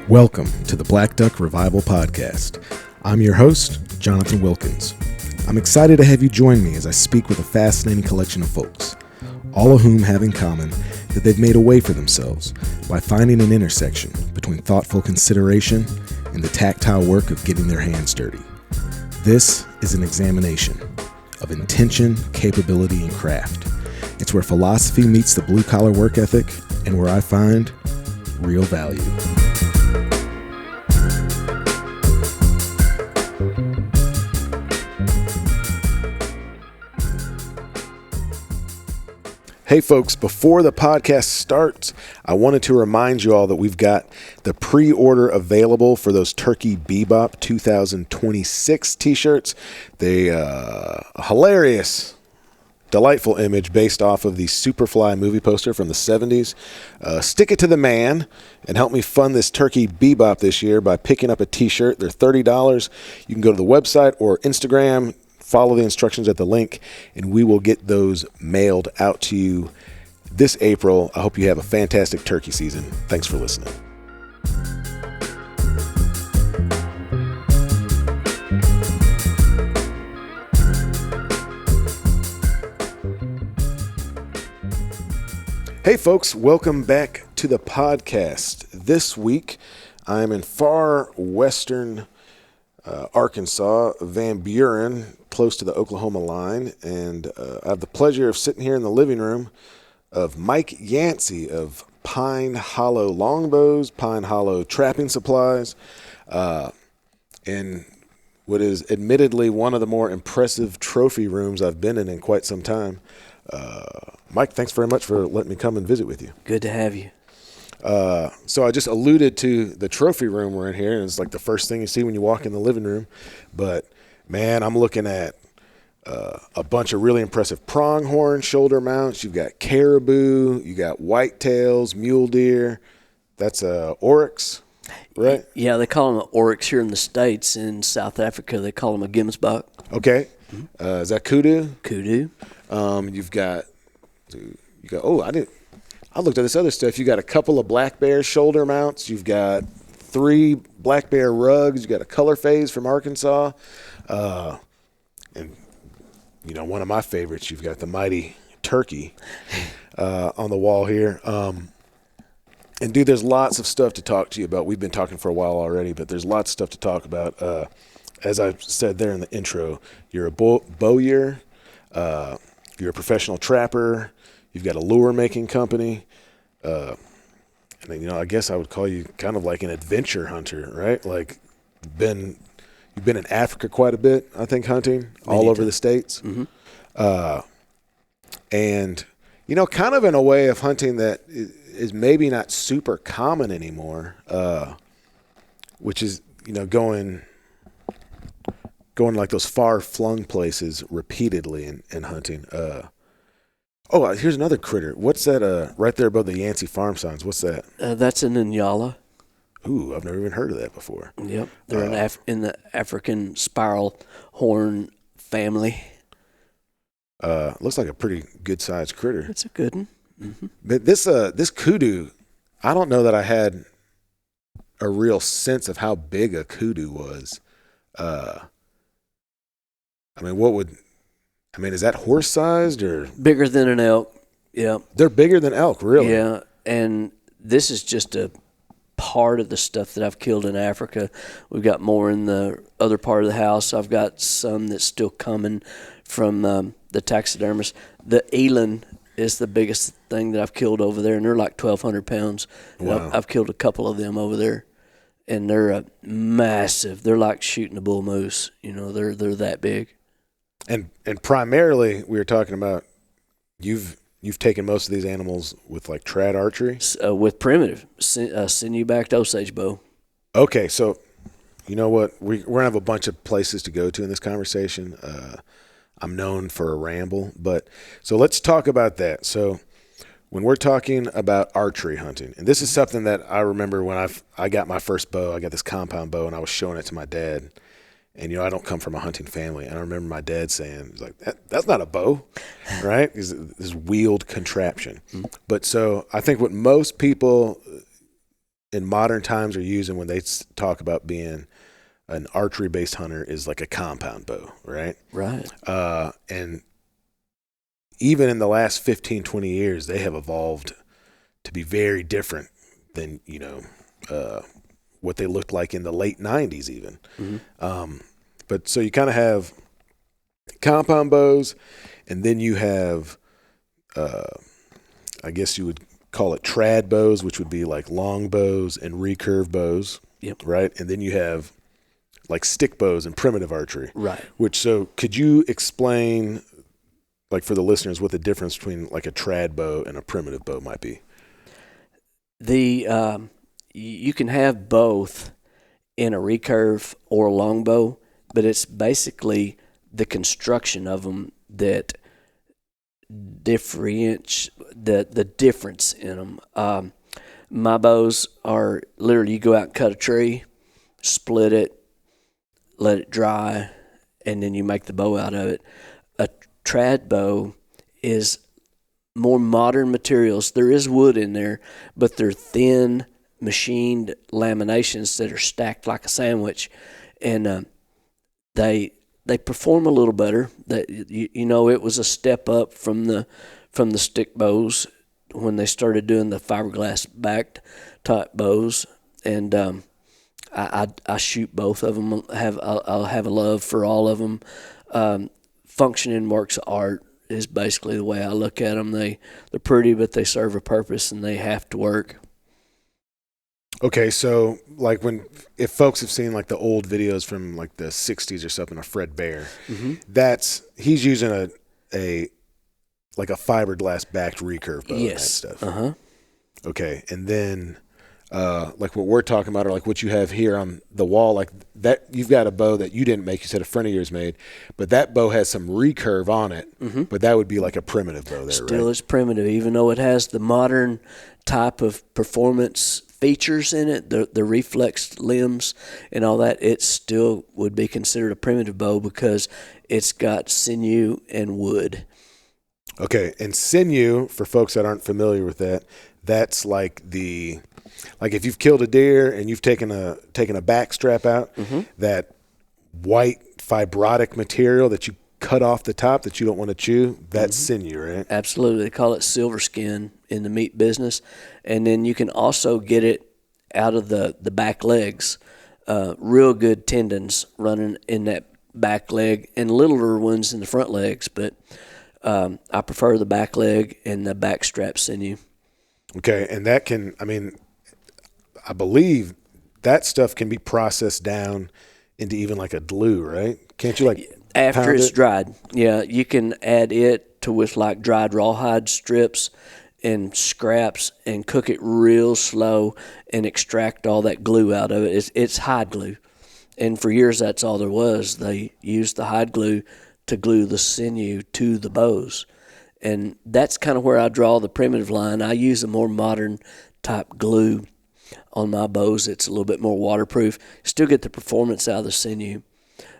Welcome to the Black Duck Revival Podcast. I'm your host, Jonathan Wilkins. I'm excited to have you join me as I speak with a fascinating collection of folks, all of whom have in common that they've made a way for themselves by finding an intersection between thoughtful consideration and the tactile work of getting their hands dirty. This is an examination of intention, capability, and craft. It's where philosophy meets the blue-collar work ethic and where I find real value. Hey folks, before the podcast starts, I wanted to remind you all that we've got the pre-order available for those Turkey Bebop 2026 t-shirts. They a hilarious, delightful image based off of the Superfly movie poster from the 70s. Stick it to the man and help me fund this Turkey Bebop this year by picking up a t-shirt. They're $30. You can go to the website or Instagram, follow the instructions at the link, and we will get those mailed out to you this April. I hope you have a fantastic turkey season. Thanks for listening. Hey folks, welcome back to the podcast. This week, I'm in far western Arkansas, Van Buren, close to the Oklahoma line, and I have the pleasure of sitting here in the living room of Mike Yancey of Pine Hollow Longbows, Pine Hollow Trapping Supplies, in what is admittedly one of the more impressive trophy rooms I've been in quite some time. Mike, thanks very much for letting me come and visit with you. Good to have you. So I just alluded to the trophy room we're in here, and it's like the first thing you see when you walk in the living room. But, man, I'm looking at a bunch of really impressive pronghorn shoulder mounts. You've got caribou. You got whitetails, mule deer. That's oryx, right? Yeah, they call them an oryx here in the States. In South Africa, they call them a gemsbok. Okay. Is that kudu? Kudu. You've got I looked at this other stuff. You got a couple of black bear shoulder mounts. You've got 3 black bear rugs. You got a color phase from Arkansas, and one of my favorites. You've got the mighty turkey on the wall here. And dude, there's lots of stuff to talk to you about. We've been talking for a while already, but there's lots of stuff to talk about. As I said there in the intro, you're a bowyer. You're a professional trapper. You've got a lure making company. And I guess I would call you kind of like an adventure hunter, right? Like you've been in Africa quite a bit, I think, hunting all over the States. Mm-hmm. And, kind of in a way of hunting that is maybe not super common anymore, which is, going like those far-flung places repeatedly in hunting. Here's another critter. What's that right there above the Yancey farm signs? What's that? That's an Inyala. Ooh, I've never even heard of that before. Yep. They're in the African spiral horn family. Looks like a pretty good-sized critter. It's a good one. Mm-hmm. But this kudu, I don't know that I had a real sense of how big a kudu was. Is that horse-sized or? Bigger than an elk, yeah. They're bigger than elk, really? Yeah, and this is just a part of the stuff that I've killed in Africa. We've got more in the other part of the house. I've got some that's still coming from the taxidermist. The eland is the biggest thing that I've killed over there, and they're like 1,200 pounds. Wow. I've killed a couple of them over there, and they're massive. They're like shooting a bull moose. They're that big. And primarily, we were talking about you've taken most of these animals with like trad archery? With primitive sinew-backed Osage bow. Okay, so you know what? We're gonna have a bunch of places to go to in this conversation. I'm known for a ramble, but so let's talk about that. So when we're talking about archery hunting, and this is something that I remember when I got my first bow. I got this compound bow, and I was showing it to my dad. And, I don't come from a hunting family. And I remember my dad saying, he's like, that's not a bow, right? It's this wheeled contraption. Mm-hmm. But so I think what most people in modern times are using when they talk about being an archery-based hunter is like a compound bow, right? Right. And even in the last 15, 20 years, they have evolved to be very different than, what they looked like in the late 90s even. Mm-hmm. But so you kind of have compound bows, and then you have, I guess you would call it trad bows, which would be like long bows and recurve bows, Yep. right? And then you have like stick bows and primitive archery. Right. So could you explain, like for the listeners, what the difference between like a trad bow and a primitive bow might be? You can have both in a recurve or a longbow, but it's basically the construction of them that differentiates the difference in them. My bows are literally you go out and cut a tree, split it, let it dry, and then you make the bow out of it. A trad bow is more modern materials. There is wood in there, but they're thin, machined laminations that are stacked like a sandwich, and they perform a little better. That it was a step up from the stick bows when they started doing the fiberglass backed type bows, and I shoot both of them. I'll have a love for all of them. Functioning works of art is basically the way I look at them. They're pretty, but they serve a purpose, and they have to work. Okay, so like if folks have seen like the old videos from like the 60s or something of Fred Bear, he's using a like a fiberglass backed recurve bow and that stuff. Okay, and then like what we're talking about, or like what you have here on the wall, like that, you've got a bow that you didn't make, you said a friend of yours made, but that bow has some recurve on it, but that would be like a primitive bow there, Still right? is primitive, even though it has the modern type of performance features in it, the reflex limbs and all that. It still would be considered a primitive bow because it's got sinew and wood. Okay, and sinew, for folks that aren't familiar with that, that's like if you've killed a deer and you've taken a back strap out, that white fibrotic material that you cut off the top that you don't want to chew, that's sinew, right? Absolutely. They call it silver skin in the meat business. And then you can also get it out of the back legs. Real good tendons running in that back leg and littler ones in the front legs. But I prefer the back leg and the back strap sinew. Okay, and that can, I believe that stuff can be processed down into even like a glue, right? Can't you like after it's it? dried? Yeah, you can add it to with like dried rawhide strips and scraps and cook it real slow and extract all that glue out of it. It's hide glue, and for years that's all there was. They used the hide glue to glue the sinew to the bows, and that's kind of where I draw the primitive line. I use a more modern type glue on my bows. It's a little bit more waterproof. Still get the performance out of the sinew,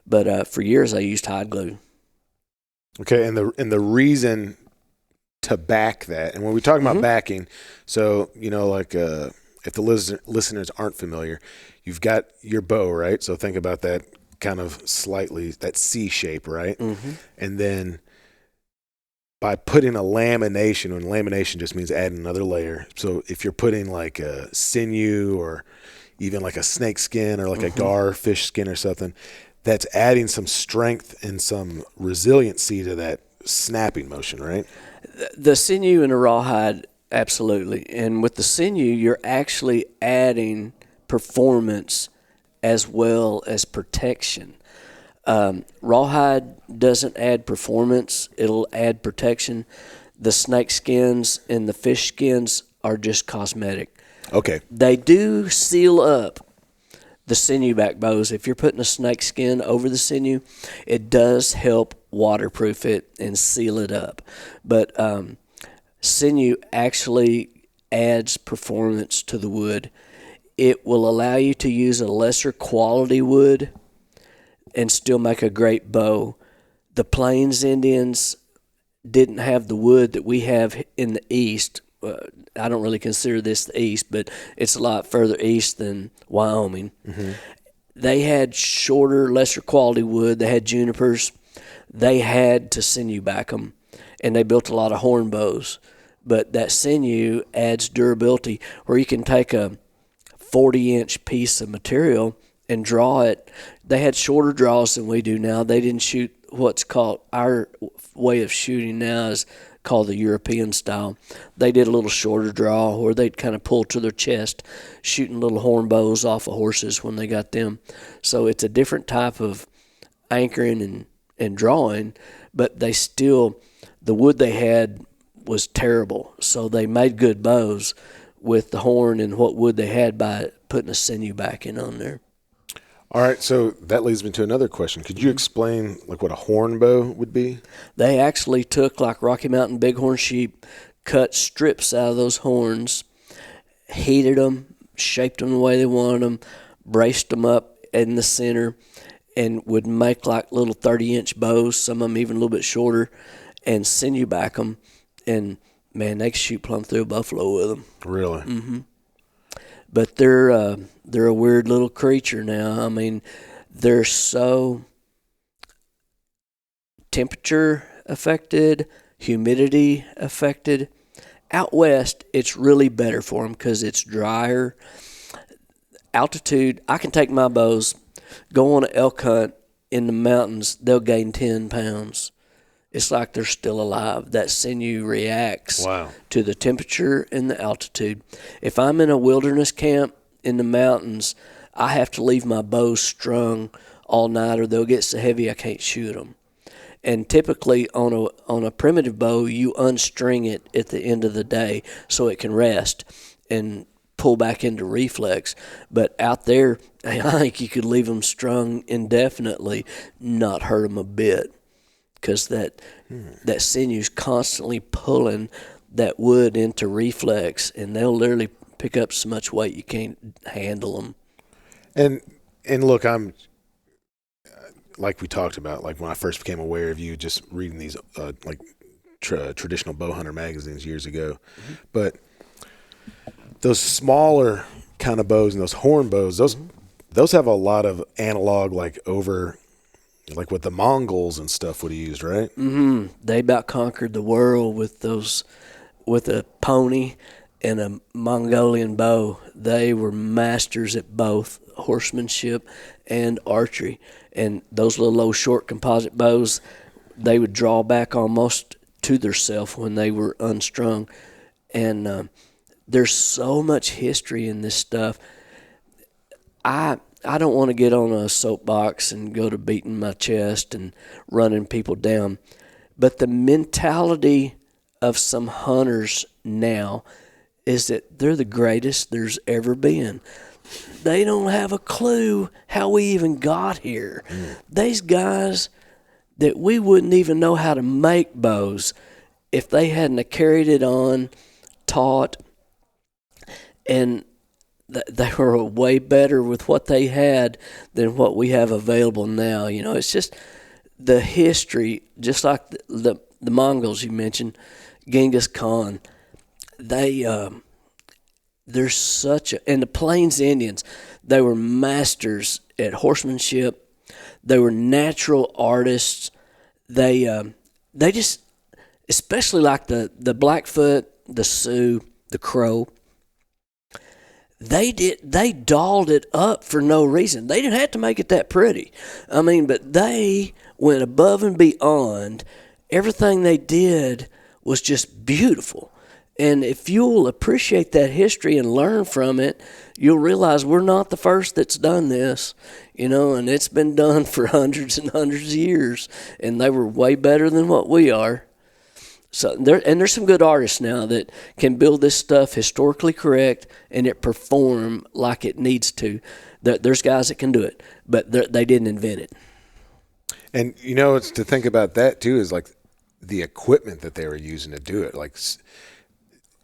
but for years I used hide glue. Okay, and the reason to back that, and when we talk about backing, so like if the listeners aren't familiar, you've got your bow, right? So think about that kind of slightly that C shape, right? And then by putting a lamination, and lamination just means adding another layer. So if you're putting like a sinew or even like a snake skin or like a gar fish skin or something, that's adding some strength and some resiliency to that snapping motion, right? The sinew and the rawhide, absolutely. And with the sinew, you're actually adding performance as well as protection. Rawhide doesn't add performance, it'll add protection. The snake skins and the fish skins are just cosmetic. Okay. They do seal up the sinew back bows. If you're putting a snake skin over the sinew, it does help waterproof it and seal it up. But sinew actually adds performance to the wood. It will allow you to use a lesser quality wood and still make a great bow. The Plains Indians didn't have the wood that we have in the East, I don't really consider this the east, but it's a lot further east than Wyoming. Mm-hmm. They had shorter, lesser quality wood. They had junipers. They had to sinew back them, and they built a lot of horn bows. But that sinew adds durability, where you can take a 40-inch piece of material and draw it. They had shorter draws than we do now. They didn't shoot what's called, our way of shooting now is called the European style. They did a little shorter draw where they'd kind of pull to their chest, shooting little horn bows off of horses when they got them. So it's a different type of anchoring and drawing, but they still, the wood they had was terrible. So they made good bows with the horn and what wood they had by putting a sinew backing on there. All right, so that leads me to another question. Could you explain like what a horn bow would be? They actually took like Rocky Mountain bighorn sheep, cut strips out of those horns, heated them, shaped them the way they wanted them, braced them up in the center, and would make like little 30-inch bows, some of them even a little bit shorter, and sinew back them. And, man, they could shoot plumb through a buffalo with them. Really? Mm-hmm. But they're a weird little creature now. I mean, they're so temperature affected, humidity affected. Out west, it's really better for them because it's drier. Altitude, I can take my bows, go on an elk hunt in the mountains, they'll gain 10 pounds. It's like they're still alive. That sinew reacts to the temperature and the altitude. If I'm in a wilderness camp in the mountains, I have to leave my bows strung all night or they'll get so heavy I can't shoot them. And typically on a primitive bow, you unstring it at the end of the day so it can rest and pull back into reflex. But out there, I think you could leave them strung indefinitely, not hurt them a bit. Because that sinew's constantly pulling that wood into reflex, and they'll literally pick up so much weight you can't handle them. And look, I'm like we talked about, like when I first became aware of you, just reading these traditional bow hunter magazines years ago. Mm-hmm. But those smaller kind of bows and those horn bows, those have a lot of analog, like what the Mongols and stuff would have used, right? Mm-hmm. They about conquered the world with a pony and a Mongolian bow. They were masters at both horsemanship and archery. And those little old short composite bows, they would draw back almost to theirself when they were unstrung. And there's so much history in this stuff. I don't want to get on a soapbox and go to beating my chest and running people down. But the mentality of some hunters now is that they're the greatest there's ever been. They don't have a clue how we even got here. These guys that we wouldn't even know how to make bows if they hadn't carried it on, taught, and they were way better with what they had than what we have available now. You know, it's just the history, just like the Mongols you mentioned, Genghis Khan. There's such a, and the Plains Indians, they were masters at horsemanship. They were natural artists. They just, especially like the Blackfoot, the Sioux, the Crow. They dolled it up for no reason. They didn't have to make it that pretty. I mean, but they went above and beyond. Everything they did was just beautiful. And if you'll appreciate that history and learn from it, you'll realize we're not the first that's done this, you know, and it's been done for hundreds and hundreds of years, and they were way better than what we are. So there's some good artists now that can build this stuff historically correct and it perform like it needs to. There's guys that can do it, but they didn't invent it. And you know, it's to think about that too is like the equipment that they were using to do it. Like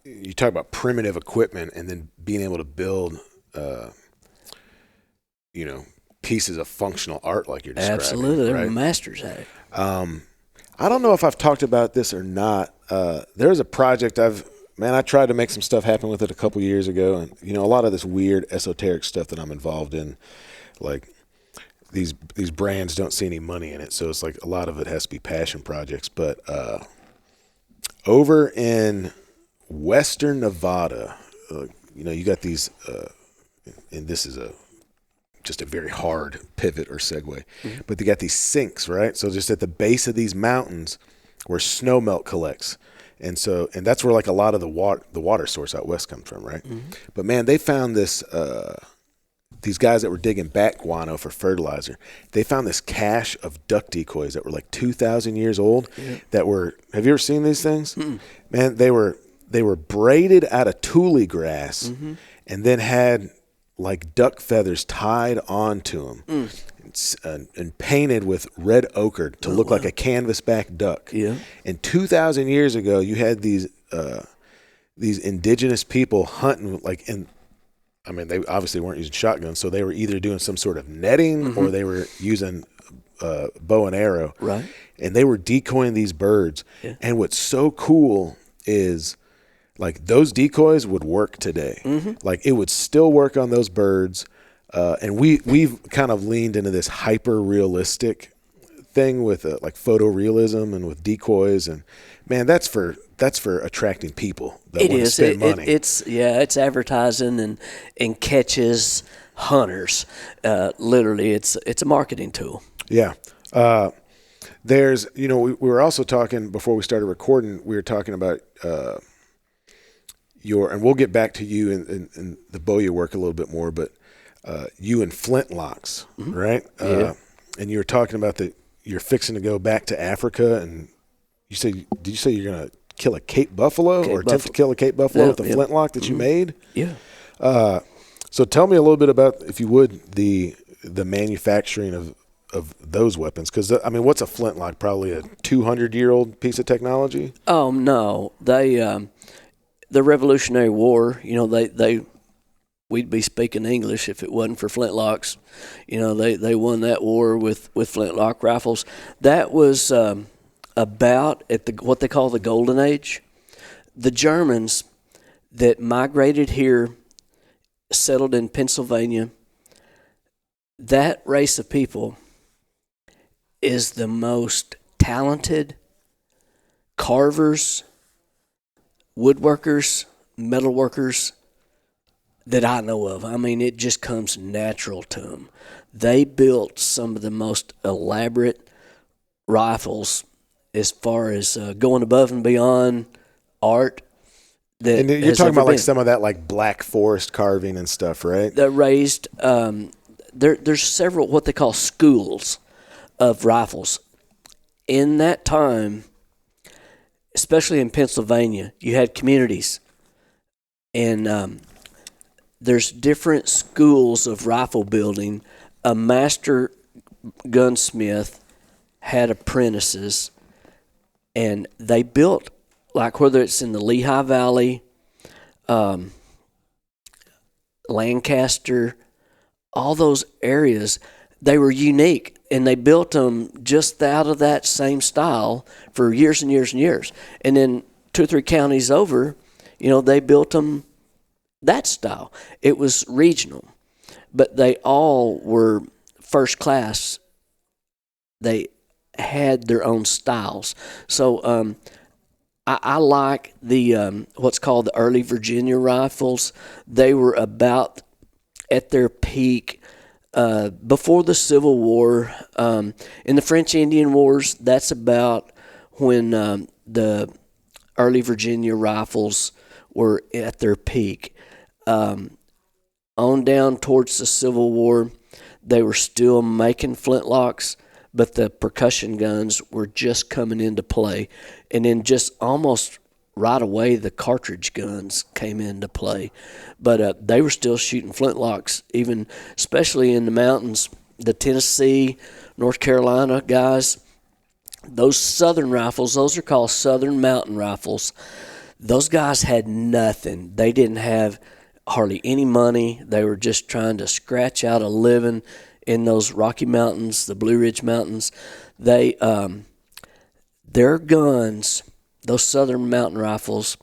you talk about primitive equipment and then being able to build, pieces of functional art like you're describing. Absolutely, they're right? masters at it. I don't know if I've talked about this or not. There's a project I've man, I tried to make some stuff happen with it a couple years ago, and a lot of this weird esoteric stuff that I'm involved in, like these brands don't see any money in it, so it's like a lot of it has to be passion projects. But over in Western Nevada, you got these, and this is just a very hard pivot or segue, but they got these sinks, right? So just at the base of these mountains where snow melt collects. And that's where like a lot of the water source out west comes from, right? Mm-hmm. But man, they found this, these guys that were digging bat guano for fertilizer, they found this cache of duck decoys that were like 2,000 years old. Yeah. Have you ever seen these things? Mm-mm. Man, they were braided out of tule grass, and then had like duck feathers tied onto them and painted with red ochre to look like a canvasback duck. Yeah. And 2,000 years ago, you had these indigenous people hunting they obviously weren't using shotguns, so they were either doing some sort of netting or they were using bow and arrow. Right. And they were decoying these birds. Yeah. And what's so cool is like those decoys would work today. Mm-hmm. Like it would still work on those birds. And we've kind of leaned into this hyper realistic thing with like photorealism and with decoys, and man, that's for attracting people that want to spend money. It's advertising and catches hunters. Literally, it's a marketing tool. Yeah. There's we were also talking before we started recording. We were talking about and we'll get back to you in the bowyer work a little bit more, but you and flintlocks, right? Yeah. And you were talking about you're fixing to go back to Africa, and did you say you're going to kill a Cape buffalo attempt to kill a Cape buffalo with a flintlock that you made? Yeah. So tell me a little bit about, if you would, the manufacturing of those weapons, because what's a flintlock? Probably a 200-year-old piece of technology? Oh no, the Revolutionary War, we'd be speaking English if it wasn't for flintlocks. They won that war with flintlock rifles. That was about at what they call the Golden Age. The Germans that migrated here, settled in Pennsylvania, that race of people is the most talented carvers, woodworkers, metalworkers that I know of. It just comes natural to them. They built some of the most elaborate rifles as far as going above and beyond art. And you're talking about like some of that like Black Forest carving and stuff, right? The raised, there's several what they call schools of rifles. In that time, especially in Pennsylvania, you had communities, and there's different schools of rifle building. A master gunsmith had apprentices, and they built, like whether it's in the Lehigh Valley, Lancaster, all those areas, they were unique, and they built them just out of that same style for years and years and years. And then 2 or 3 counties over, they built them that style. It was regional, but they all were first class. They had their own styles. So I like the what's called the early Virginia rifles. They were about at their peak before the Civil War. In the French Indian Wars, that's about when the early Virginia rifles were at their peak. On down towards the Civil War, they were still making flintlocks, but the percussion guns were just coming into play. And then just almost right away, the cartridge guns came into play. But they were still shooting flintlocks, even especially in the mountains. The Tennessee, North Carolina guys, those southern rifles, those are called southern mountain rifles. Those guys had nothing. They didn't have hardly any money. They were just trying to scratch out a living in those Rocky Mountains, the Blue Ridge Mountains. Their guns, those southern mountain rifles,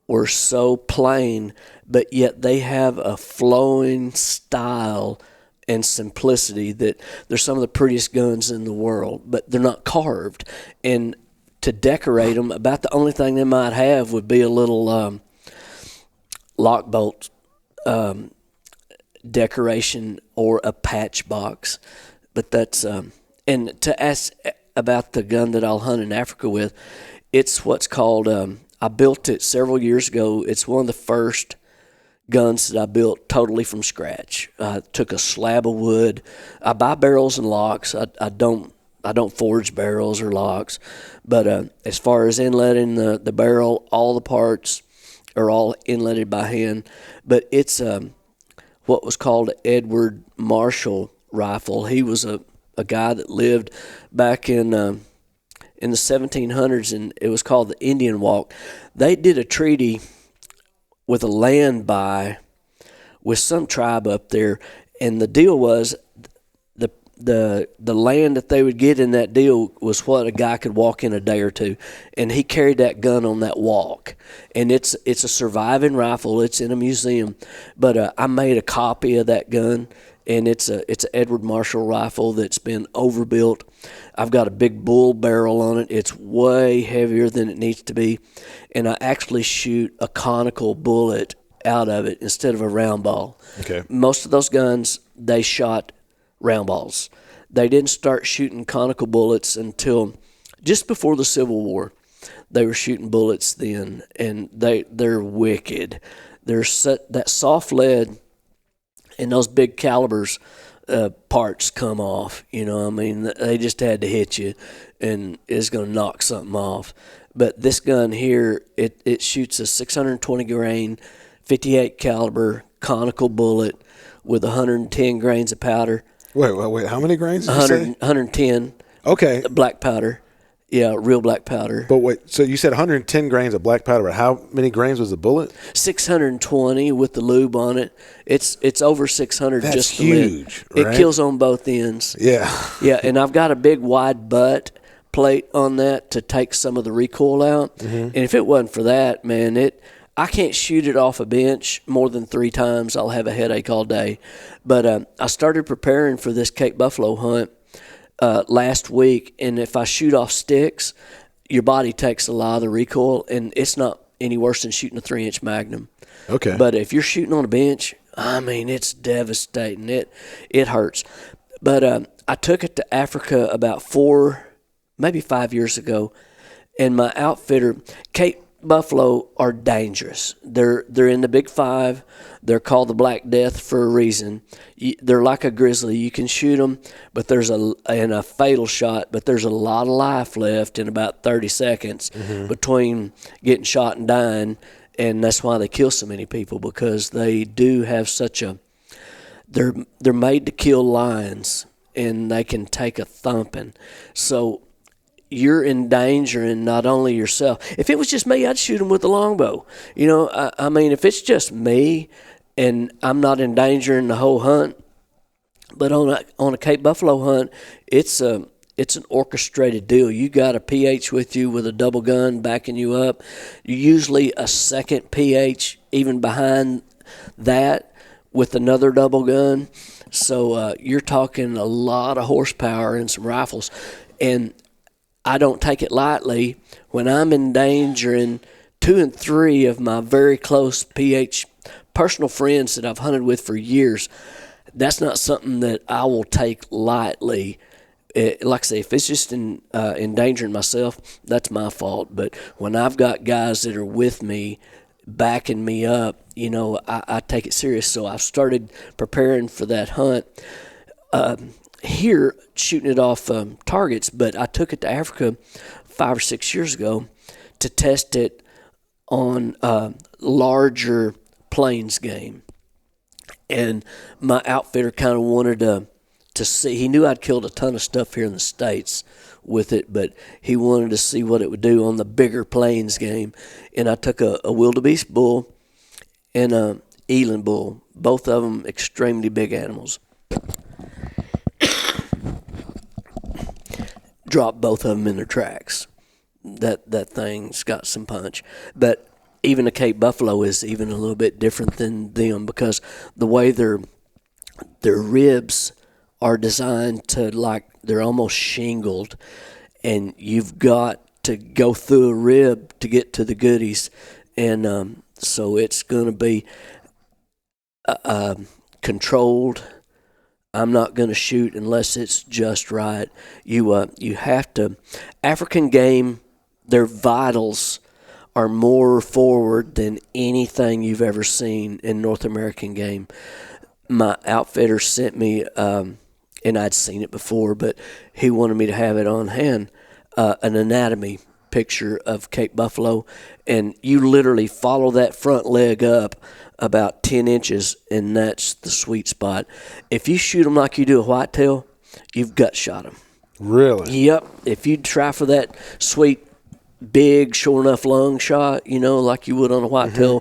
were so plain, but yet they have a flowing style and simplicity that they're some of the prettiest guns in the world, but they're not carved. And to decorate them, about the only thing they might have would be a little lock bolt decoration or a patch box. But that's and to ask about the gun that I'll hunt in Africa with, it's what's called I built it several years ago. It's one of the first guns that I built totally from scratch. I took a slab of wood. I buy barrels and locks. I don't forge barrels or locks, but as far as inletting the barrel, all the parts are all inletted by hand. But it's what was called an Edward Marshall rifle. He was a guy that lived back in the 1700s, and it was called the Indian Walk. They did a treaty with a land buy with some tribe up there, and the deal was the land that they would get in that deal was what a guy could walk in a day or two, and he carried that gun on that walk. And it's a surviving rifle. It's in a museum, but I made a copy of that gun, and it's an Edward Marshall rifle that's been overbuilt. I've got a big bull barrel on it. It's way heavier than it needs to be, and I actually shoot a conical bullet out of it instead of a round ball. Okay. Most of those guns, they shot round balls. They didn't start shooting conical bullets until just before the Civil War. They were shooting bullets then, and they're wicked. That soft lead and those big calibers parts come off. You know, I mean, they just had to hit you, and it's going to knock something off. But this gun here, it shoots a 620 grain, 58 caliber conical bullet with 110 grains of powder. Wait. How many grains did you say? 110. Okay. Black powder. Yeah, real black powder. But wait, so you said 110 grains of black powder, but how many grains was the bullet? 620 with the lube on it. It's over 600. That's just huge, the lid. right? It kills on both ends. Yeah. Yeah, and I've got a big wide butt plate on that to take some of the recoil out. Mm-hmm. And if it wasn't for that, man, I can't shoot it off a bench more than 3 times. I'll have a headache all day. But I started preparing for this Cape Buffalo hunt last week, and if I shoot off sticks, your body takes a lot of the recoil, and it's not any worse than shooting a 3-inch Magnum. Okay. But if you're shooting on a bench, I mean, it's devastating. It hurts. But I took it to Africa about 4, maybe 5 years ago, and my outfitter, Cape Buffalo, are dangerous. They're in the Big Five. They're called the Black Death for a reason. They're like a grizzly. You can shoot them, but there's a fatal shot, but there's a lot of life left in about 30 seconds between getting shot and dying, and that's why they kill so many people, because they do have such a they're made to kill lions, and they can take a thumping. So you're endangering not only yourself. If it was just me, I'd shoot them with a longbow. You know, I mean, if it's just me and I'm not endangering the whole hunt, but on a Cape Buffalo hunt, it's an orchestrated deal. You got a PH with you with a double gun backing you up. Usually a second PH even behind that with another double gun. So you're talking a lot of horsepower and some rifles. And I don't take it lightly when I'm endangering 2 and 3 of my very close PH personal friends that I've hunted with for years. That's not something that I will take lightly. Like I say, if it's just endangering myself, that's my fault. But when I've got guys that are with me, backing me up, you know, I take it serious. So I've started preparing for that hunt. Here, shooting it off targets, but I took it to Africa 5 or 6 years ago to test it on larger plains game. And my outfitter kind of wanted to see. He knew I'd killed a ton of stuff here in the States with it, but he wanted to see what it would do on the bigger plains game. And I took a wildebeest bull and a eland bull, both of them extremely big animals. Dropped both of them in their tracks. That thing's got some punch. But even a Cape Buffalo is even a little bit different than them because the way their ribs are designed to, like, they're almost shingled, and you've got to go through a rib to get to the goodies, and so it's going to be controlled. I'm not going to shoot unless it's just right. You have to. African game, their vitals are more forward than anything you've ever seen in North American game. My outfitter sent me, and I'd seen it before, but he wanted me to have it on hand, an anatomy picture of Cape Buffalo, and you literally follow that front leg up about 10 inches, and that's the sweet spot. If you shoot them like you do a whitetail, you've gut shot them. Really? Yep. If you try for that sweet, big, short enough lung shot, like you would on a whitetail,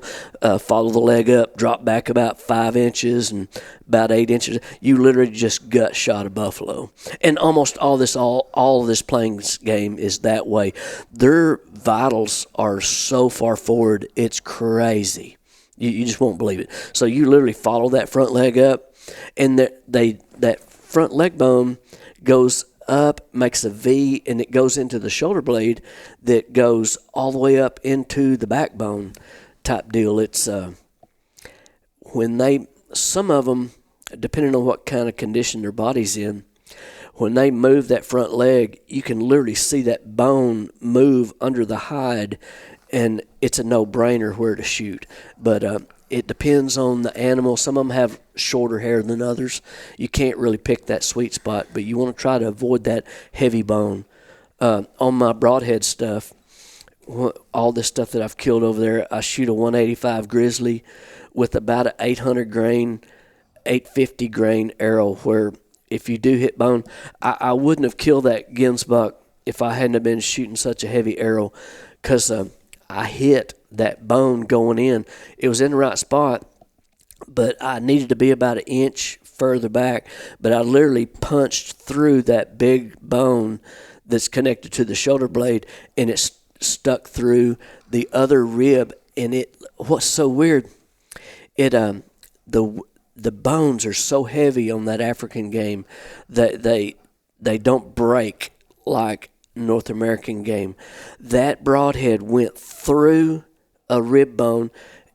follow the leg up, drop back about 5 inches and about 8 inches, you literally just gut shot a buffalo. And almost all this plains game is that way. Their vitals are so far forward, it's crazy. You just won't believe it. So you literally follow that front leg up, and that front leg bone goes up, makes a V, and it goes into the shoulder blade that goes all the way up into the backbone type deal. It's some of them, depending on what kind of condition their body's in, when they move that front leg, you can literally see that bone move under the hide, and it's a no-brainer where to shoot. But it depends on the animal. Some of them have shorter hair than others. You can't really pick that sweet spot, but you want to try to avoid that heavy bone. On my broadhead stuff, all this stuff that I've killed over there, I shoot a 185 Grizzly with about an 800 grain, 850 grain arrow, where if you do hit bone, I wouldn't have killed that Gims buck if I hadn't have been shooting such a heavy arrow, because I hit that bone going in. It was in the right spot, but I needed to be about an inch further back. But I literally punched through that big bone that's connected to the shoulder blade, and it stuck through the other rib. And what's so weird, the bones are so heavy on that African game that they don't break like North American game. That broadhead went through a rib bone,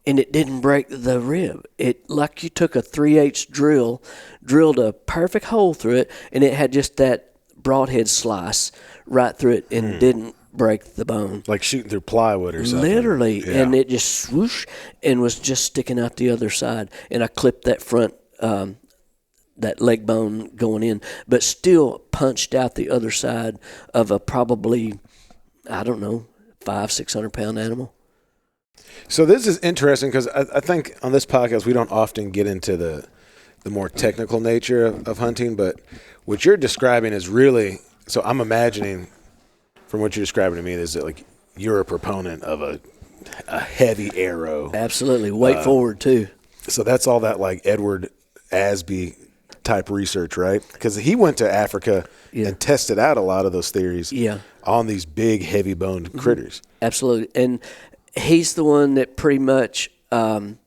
and it didn't break the rib. It, like you took a 3/8 drill, drilled a perfect hole through it, and it had just that broadhead slice right through it, and didn't break the bone. Like shooting through plywood or something. Literally, Yeah. and it just swoosh and was just sticking out the other side. And I clipped that front, that leg bone going in, but still punched out the other side of a probably, I don't know, 500-600 pound animal. So this is interesting because I think on this podcast we don't often get into the more technical nature of hunting, but what you're describing is really, so I'm imagining from what you're describing to me is that, like, you're a proponent of a heavy arrow. Absolutely. Weight forward too. So that's all that, like, Edward Asby type research, right? Because he went to Africa and tested out a lot of those theories on these big, heavy-boned critters. Absolutely. And he's the one that pretty much kind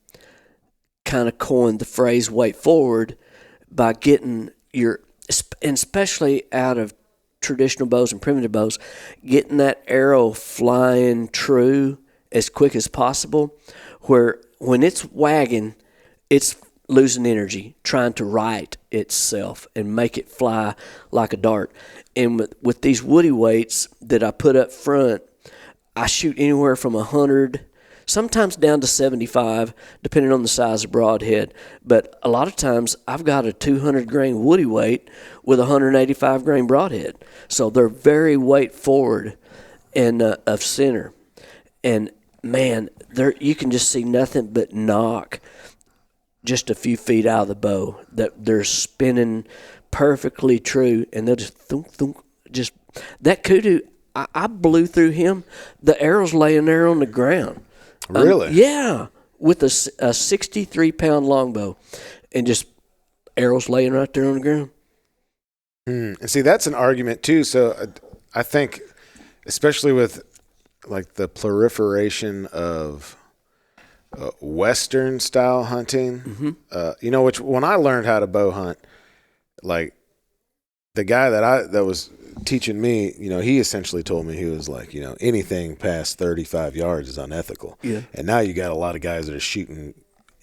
of coined the phrase weight forward by getting and especially out of traditional bows and primitive bows, getting that arrow flying true as quick as possible, where when it's wagging, it's losing energy, trying to right itself and make it fly like a dart. And with these woody weights that I put up front, I shoot anywhere from 100, sometimes down to 75, depending on the size of broadhead. But a lot of times I've got a 200 grain woody weight with a 185 grain broadhead. So they're very weight forward and of center. And man, you can just see nothing but knock just a few feet out of the bow. That they're spinning perfectly true, and they'll just thunk, thunk, just that kudu. I blew through him. The arrow's laying there on the ground. Really? Yeah, with a 63-pound longbow, and just arrows laying right there on the ground. And see, that's an argument too. So I think, especially with, like, the proliferation of Western style hunting. Which when I learned how to bow hunt, like the guy that was teaching me, he essentially told me, he was like, anything past 35 yards is unethical. Yeah. And now you got a lot of guys that are shooting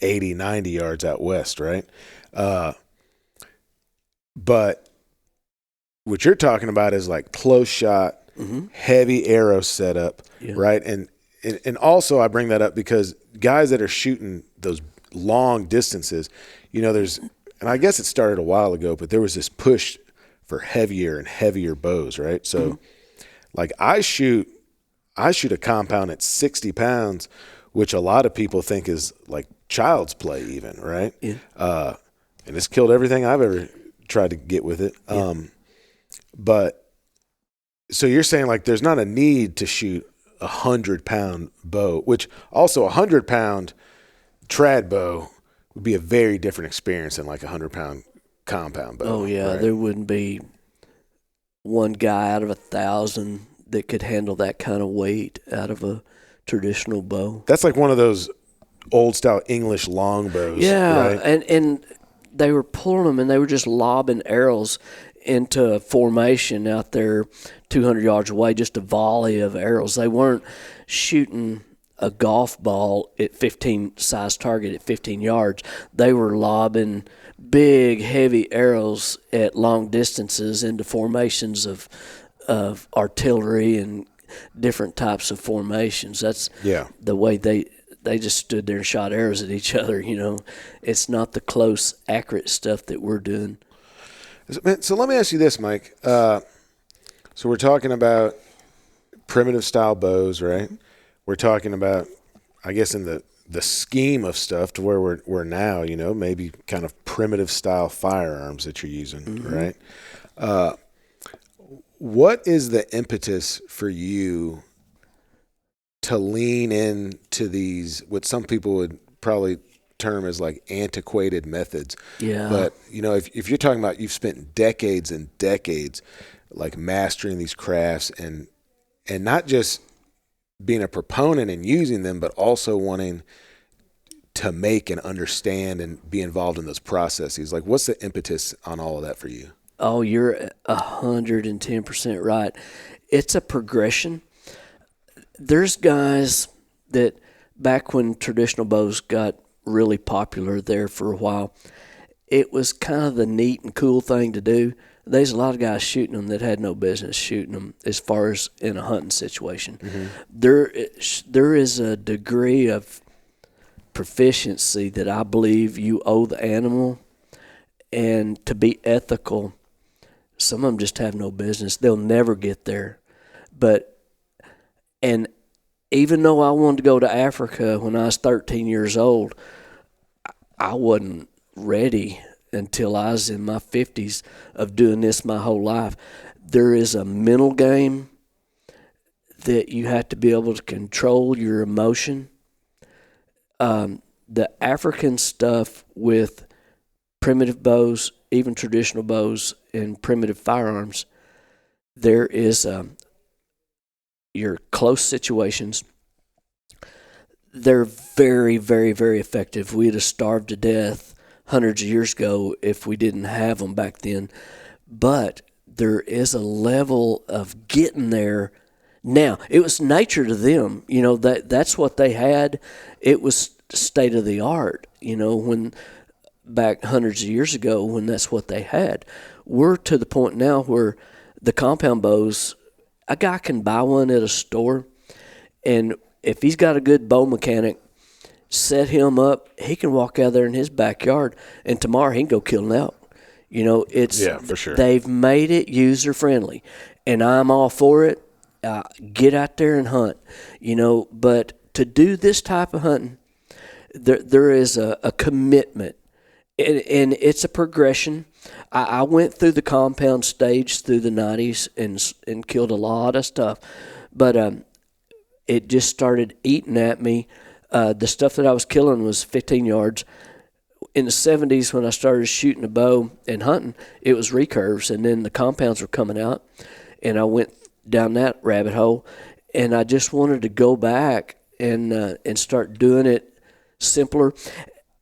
80, 90 yards out west, right? But what you're talking about is like close shot, heavy arrow setup, right? And also I bring that up because guys that are shooting those long distances, and I guess it started a while ago, but there was this push for heavier and heavier bows, right? So like I shoot a compound at 60 pounds, which a lot of people think is like child's play even, right? Yeah. And it's killed everything I've ever tried to get with it. But so you're saying like there's not a need to shoot 100-pound bow, which also 100-pound trad bow would be a very different experience than like 100-pound compound bow. Oh yeah, right? there wouldn't be one guy out of 1,000 that could handle that kind of weight out of a traditional bow. That's like one of those old style English longbows. Yeah, right? and they were pulling them and they were just lobbing arrows into formation out there 200 yards away, just a volley of arrows. They weren't shooting a golf ball at 15 size target at 15 yards. They were lobbing big, heavy arrows at long distances into formations of artillery and different types of formations. That's the way they just stood there and shot arrows at each other. It's not the close, accurate stuff that we're doing. So let me ask you this, Mike. So we're talking about primitive style bows, right? We're talking about, I guess, in the scheme of stuff to where we're now, maybe kind of primitive style firearms that you're using, right? What is the impetus for you to lean into these, what some people would probably term as like antiquated methods? Yeah. But, if you're talking about you've spent decades and decades like mastering these crafts and not just being a proponent and using them, but also wanting to make and understand and be involved in those processes. Like, what's the impetus on all of that for you? Oh, you're 110% right. It's a progression. There's guys that back when traditional bows got really popular there for a while, it was kind of the neat and cool thing to do. There's a lot of guys shooting them that had no business shooting them as far as in a hunting situation. There is a degree of proficiency that I believe you owe the animal, and to be ethical, some of them just have no business. They'll never get there. And even though I wanted to go to Africa when I was 13 years old, I wasn't ready until I was in my 50s of doing this my whole life. There is a mental game that you have to be able to control your emotion. The African stuff with primitive bows, even traditional bows and primitive firearms, there is your close situations. They're very, very, very effective. We'd have starved to death hundreds of years ago if we didn't have them back then. But there is a level of getting there. Now, it was nature to them. That's what they had. It was state of the art, when back hundreds of years ago when that's what they had. We're to the point now where the compound bows, a guy can buy one at a store, and if he's got a good bow mechanic, set him up, he can walk out there in his backyard, and tomorrow he can go kill an elk. It's for sure. They've made it user friendly, and I'm all for it. Get out there and hunt, But to do this type of hunting, there is a commitment, and it's a progression. I went through the compound stage through the 90s and killed a lot of stuff, but it just started eating at me. The stuff that I was killing was 15 yards. In the 70s, when I started shooting a bow and hunting, it was recurves, and then the compounds were coming out, and I went down that rabbit hole, and I just wanted to go back and start doing it simpler.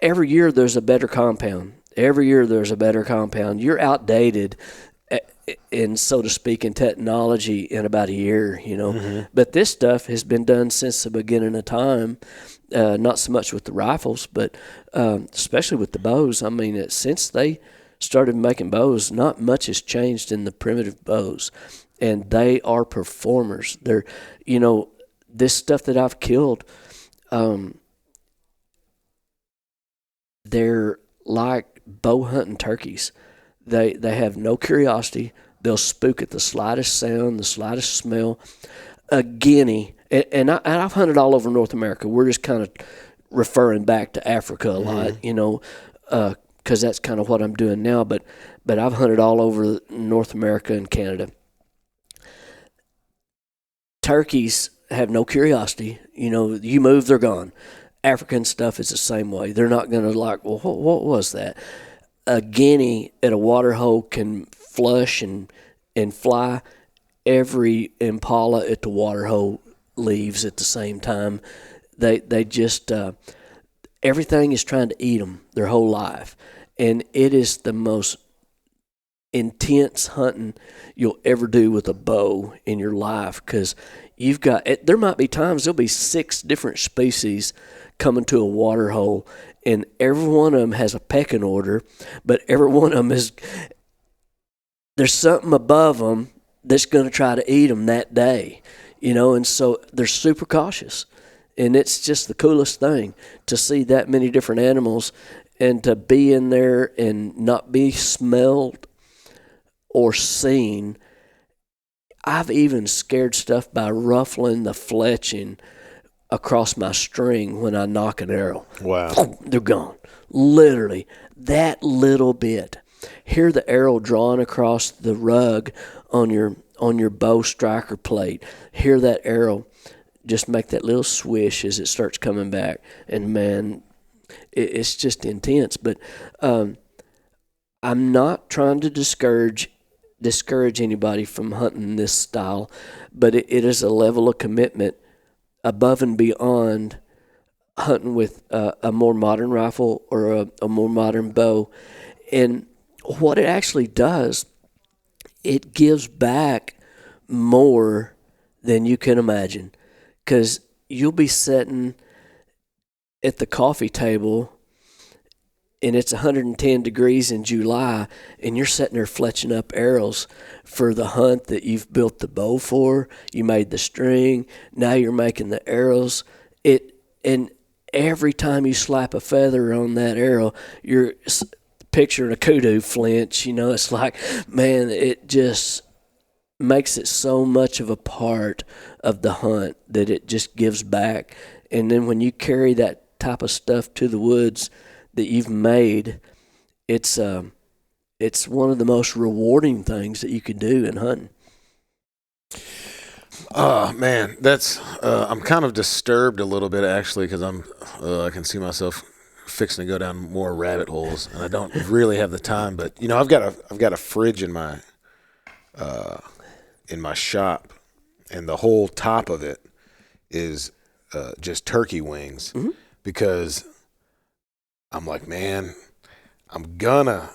Every year there's a better compound. Every year there's a better compound. You're outdated in, so to speak, in technology in about a year, But this stuff has been done since the beginning of time. Not so much with the rifles, but especially with the bows. I mean, since they started making bows, not much has changed in the primitive bows, and they are performers. They're, this stuff that I've killed, they're like bow hunting turkeys. They have no curiosity. They'll spook at the slightest sound, the slightest smell. A guinea, and I've hunted all over North America. We're just kind of referring back to Africa a lot, because that's kind of what I'm doing now. But I've hunted all over North America and Canada. Turkeys have no curiosity. You move, they're gone. African stuff is the same way. They're not going to like, well, what was that? A guinea at a water hole can flush and fly. Every impala at the water hole leaves at the same time. They just everything is trying to eat them their whole life, and it is the most intense hunting you'll ever do with a bow in your life, because there might be times there'll be 6 different species coming to a water hole, and every one of them has a pecking order, but every one of them there's something above them that's going to try to eat them that day, and so they're super cautious. And it's just the coolest thing to see that many different animals and to be in there and not be smelled or seen. I've even scared stuff by ruffling the fletching across my string when I knock an arrow. Wow. They're gone. Literally, that little bit. Hear the arrow drawn across the rug on your bow striker plate. Hear that arrow just make that little swish as it starts coming back. And man, it's just intense. But I'm not trying to discourage anybody from hunting this style, but it is a level of commitment above and beyond hunting with a more modern rifle or a more modern bow. And what it actually does, it gives back more than you can imagine. Because you'll be sitting at the coffee table and it's 110 degrees in July, and you're sitting there fletching up arrows for the hunt that you've built the bow for. You made the string. Now you're making the arrows. And every time you slap a feather on that arrow, you're picturing a kudu flinch. It's like, man, it just makes it so much of a part of the hunt that it just gives back. And then when you carry that type of stuff to the woods that you've made, it's one of the most rewarding things that you can do in hunting. Oh man, that's I'm kind of disturbed a little bit actually, because I can see myself fixing to go down more rabbit holes, and I don't really have the time. But I've got a fridge in my shop, and the whole top of it is just turkey wings, because I'm like, man, I'm gonna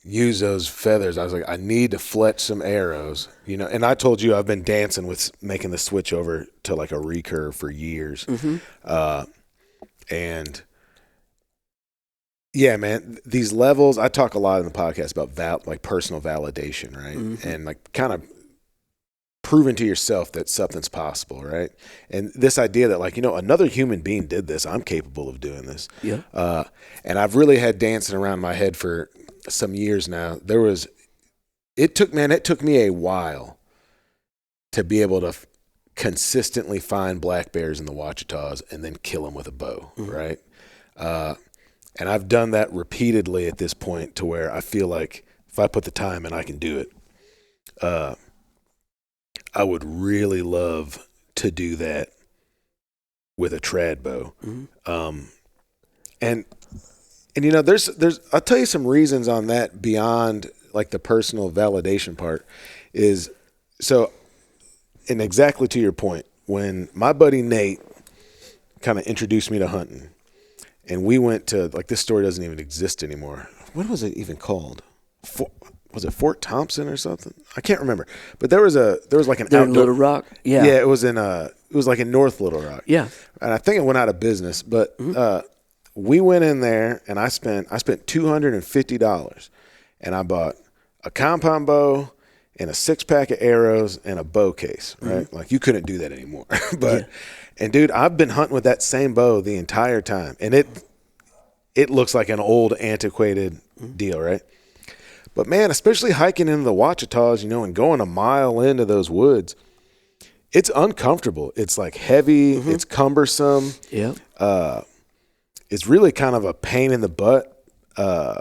use those feathers. I was like, I need to fletch some arrows, and I told you I've been dancing with making the switch over to like a recurve for years. And yeah, man, these levels, I talk a lot in the podcast about like personal validation, right? And like kind of proving to yourself that something's possible, right? And this idea that like, another human being did this, I'm capable of doing this. Yeah. And I've really had dancing around my head for some years now. It took me a while to be able to consistently find black bears in the Ouachitas and then kill them with a bow, right? And I've done that repeatedly at this point to where I feel like if I put the time in, I can do it. I would really love to do that with a trad bow. And there's I'll tell you some reasons on that beyond like the personal validation part is so, and exactly to your point, when my buddy Nate kind of introduced me to hunting. And we went to, like, this store doesn't even exist anymore. What was it even called? Was it Fort Thompson or something? I can't remember. But there was like an There outdoor, in Little Rock? Yeah. Yeah, it was like in North Little Rock. Yeah. And I think it went out of business. But we went in there, and I spent $250, and I bought a compound bow and a 6-pack of arrows and a bow case. Right, like, you couldn't do that anymore. But and dude, I've been hunting with that same bow the entire time, and it looks like an old antiquated deal, right? But man, especially hiking into the Ouachitas, and going a mile into those woods, it's uncomfortable. It's like heavy. It's cumbersome. Yeah. It's really kind of a pain in the butt. I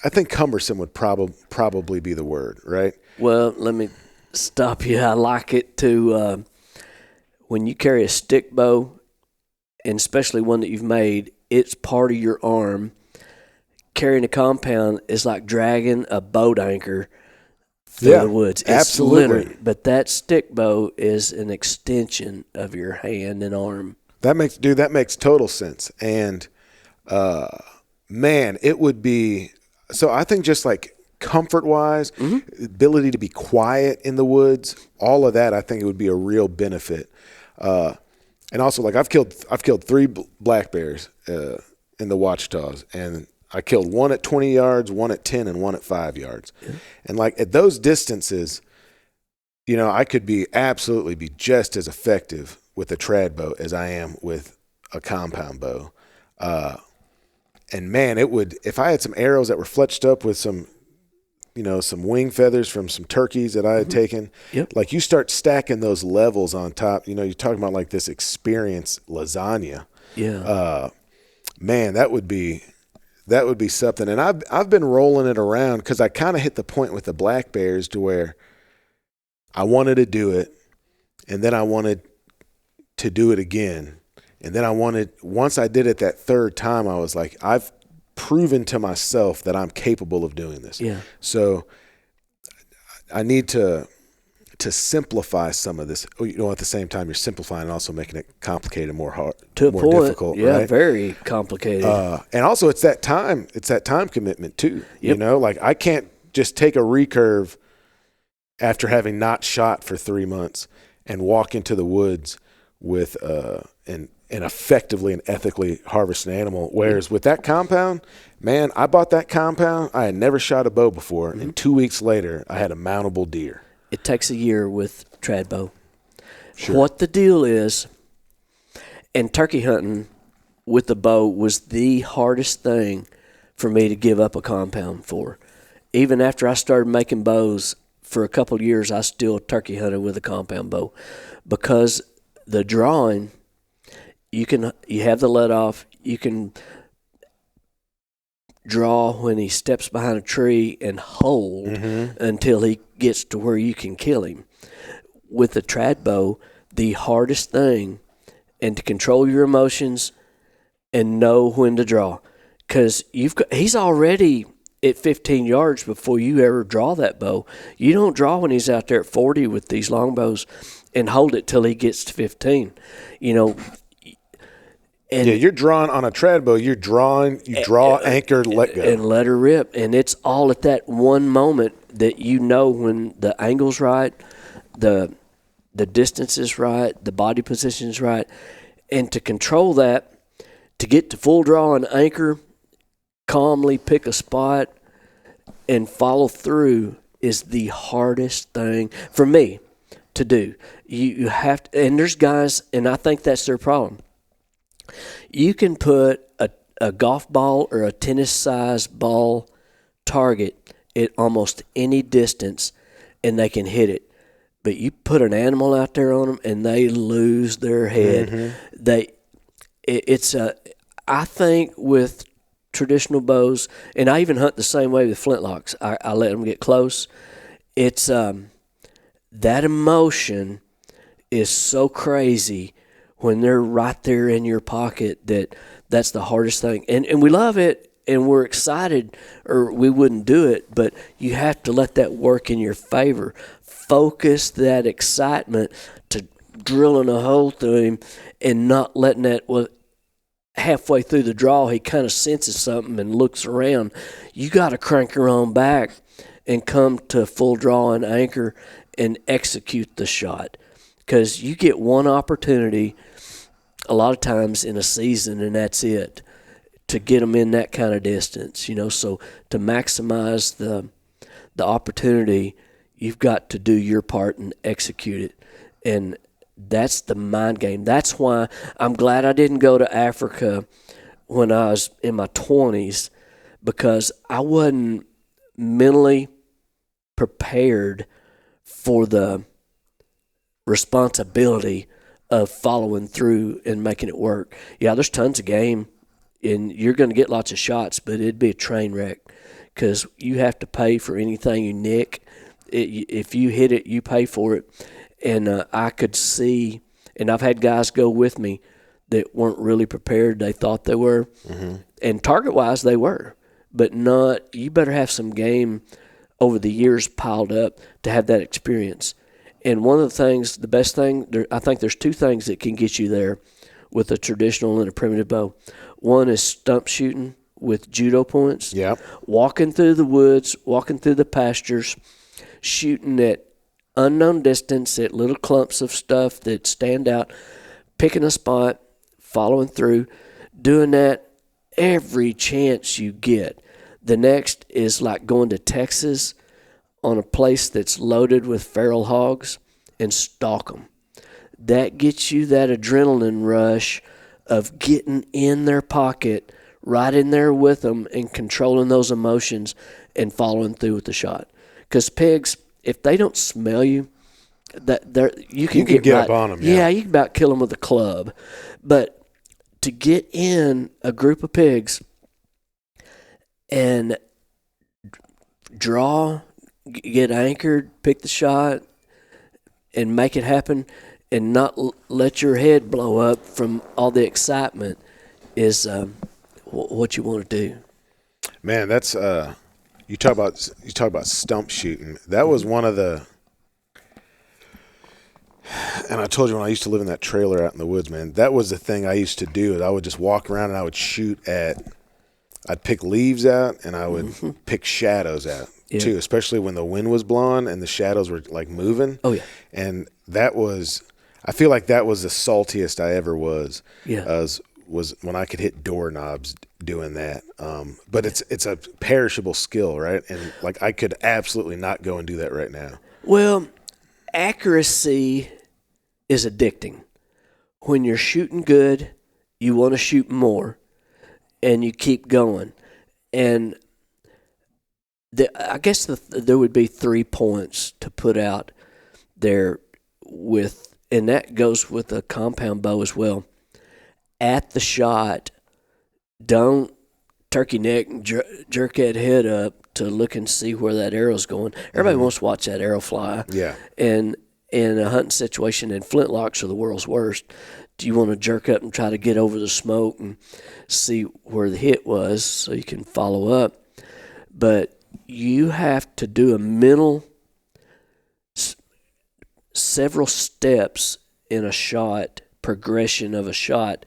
think cumbersome would probably be the word, right? Well, let me stop you. I like it to when you carry a stick bow, and especially one that you've made, it's part of your arm. Carrying a compound is like dragging a boat anchor through the woods. It's absolutely. But that stick bow is an extension of your hand and arm. That makes total sense. And man, it would be so. I think just like comfort-wise, ability to be quiet in the woods, all of that, I think it would be a real benefit. And also, like, I've killed 3 black bears in the Ouachitas, and I killed one at 20 yards, one at 10, and one at 5 yards. Yeah. And like at those distances, I could absolutely be just as effective with a trad bow as I am with a compound bow. And man, it would, if I had some arrows that were fletched up with some wing feathers from some turkeys that I had taken, like, you start stacking those levels on top, you're talking about like this experience lasagna. Yeah. Man, that would be something. And I've been rolling it around because I kind of hit the point with the black bears to where I wanted to do it, and then I wanted to do it again. And then once I did it that third time, I was like, I've proven to myself that I'm capable of doing this. Yeah. So I need to simplify some of this. At the same time, you're simplifying and also making it complicated and more difficult. Yeah, right? very complicated. And also, it's that time commitment too. Yep. Like, I can't just take a recurve after having not shot for 3 months and walk into the woods with and effectively and ethically harvest an animal. Whereas with that compound, man, I bought that compound. I had never shot a bow before, and 2 weeks later, I had a mountable deer. It takes a year with trad bow. Sure. What the deal is, and turkey hunting with the bow was the hardest thing for me to give up a compound for. Even after I started making bows, for a couple of years, I still turkey hunted with a compound bow, because the drawing, you have the let off, you can draw when he steps behind a tree and hold until he gets to where you can kill him. With the trad bow, the hardest thing, and to control your emotions and know when to draw, because he's already at 15 yards before you ever draw that bow. You don't draw when he's out there at 40 with these long bows and hold it till he gets to 15. And you're drawing on a trad bow. You draw, anchor, let go. And let her rip. And it's all at that one moment that when the angle's right, the distance is right, the body position is right. And to control that, to get to full draw and anchor, calmly pick a spot and follow through is the hardest thing for me to do. You have to, and there's guys, and I think that's their problem. You can put a golf ball or a tennis-sized ball target at almost any distance, and they can hit it. But you put an animal out there on them, and they lose their head. I think with traditional bows, and I even hunt the same way with flintlocks. I let them get close. It's that emotion is so crazy when they're right there in your pocket that's the hardest thing. And we love it, and we're excited, or we wouldn't do it, but you have to let that work in your favor. Focus that excitement to drilling a hole through him and not letting that. Well, halfway through the draw, he kind of senses something and looks around. You got to crank her on back and come to full draw and anchor and execute the shot, because you get one opportunity a lot of times in a season, and that's it, to get them in that kind of distance. So to maximize the opportunity, you've got to do your part and execute it. And that's the mind game. That's why I'm glad I didn't go to Africa when I was in my 20s, because I wasn't mentally prepared for the responsibility of following through and making it work. Yeah, there's tons of game, and you're going to get lots of shots, but it'd be a train wreck, because you have to pay for anything you nick. If you hit it, you pay for it. And I could see, and I've had guys go with me that weren't really prepared. They thought they were. Mm-hmm. And target-wise, they were. But not, you better have some game over the years piled up to have that experience. And one of the things, the best thing, I think there's two things that can get you there with a traditional and a primitive bow. One is stump shooting with judo points. Yeah. Walking through the woods, walking through the pastures, shooting at unknown distance at little clumps of stuff that stand out, picking a spot, following through, doing that every chance you get. The next is like going to Texas on a place that's loaded with feral hogs and stalk them. That gets you that adrenaline rush of getting in their pocket, right in there with them, and controlling those emotions and following through with the shot. Because pigs, if they don't smell you, you can get up on them. Yeah, you can about kill them with a club. But to get in a group of pigs and draw, get anchored, pick the shot, and make it happen, and not let your head blow up from all the excitement is what you want to do. Man, that's you talk about stump shooting. That was one of the, and I told you when I used to live in that trailer out in the woods, man, that was the thing I used to do. Is I would just walk around and I would I'd pick leaves out and I would pick shadows out too, especially when the wind was blowing and the shadows were like moving. Oh yeah. And I feel like that was the saltiest I ever was. Yeah. Was when I could hit doorknobs doing that. But it's a perishable skill, right? And like I could absolutely not go and do that right now. Well, accuracy is addicting. When you're shooting good, you want to shoot more, and you keep going. And I guess there would be 3 points to put out there with, and that goes with a compound bow as well. At the shot, don't turkey neck and jerk that head up to look and see where that arrow's going. Everybody wants to watch that arrow fly. Yeah. And in a hunting situation, and flintlocks are the world's worst, do you want to jerk up and try to get over the smoke and see where the hit was so you can follow up? But you have to do a mental several steps in a shot, progression of a shot,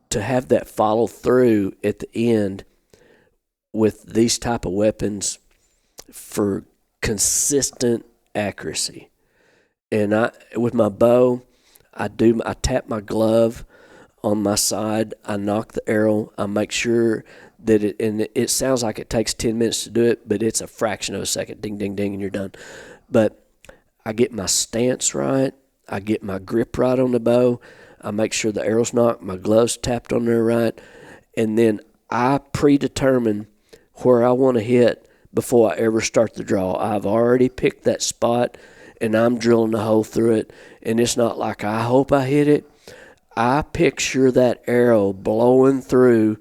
to have that follow through at the end with these type of weapons for consistent accuracy. And with my bow, I tap my glove on my side, I knock the arrow, I make sure that it sounds like it takes 10 minutes to do it, but it's a fraction of a second, ding, ding, ding, and you're done. But I get my stance right, I get my grip right on the bow, I make sure the arrow's knocked, my gloves tapped on there right, and then I predetermine where I want to hit before I ever start the draw. I've already picked that spot, and I'm drilling a hole through it, and it's not like I hope I hit it. I picture that arrow blowing through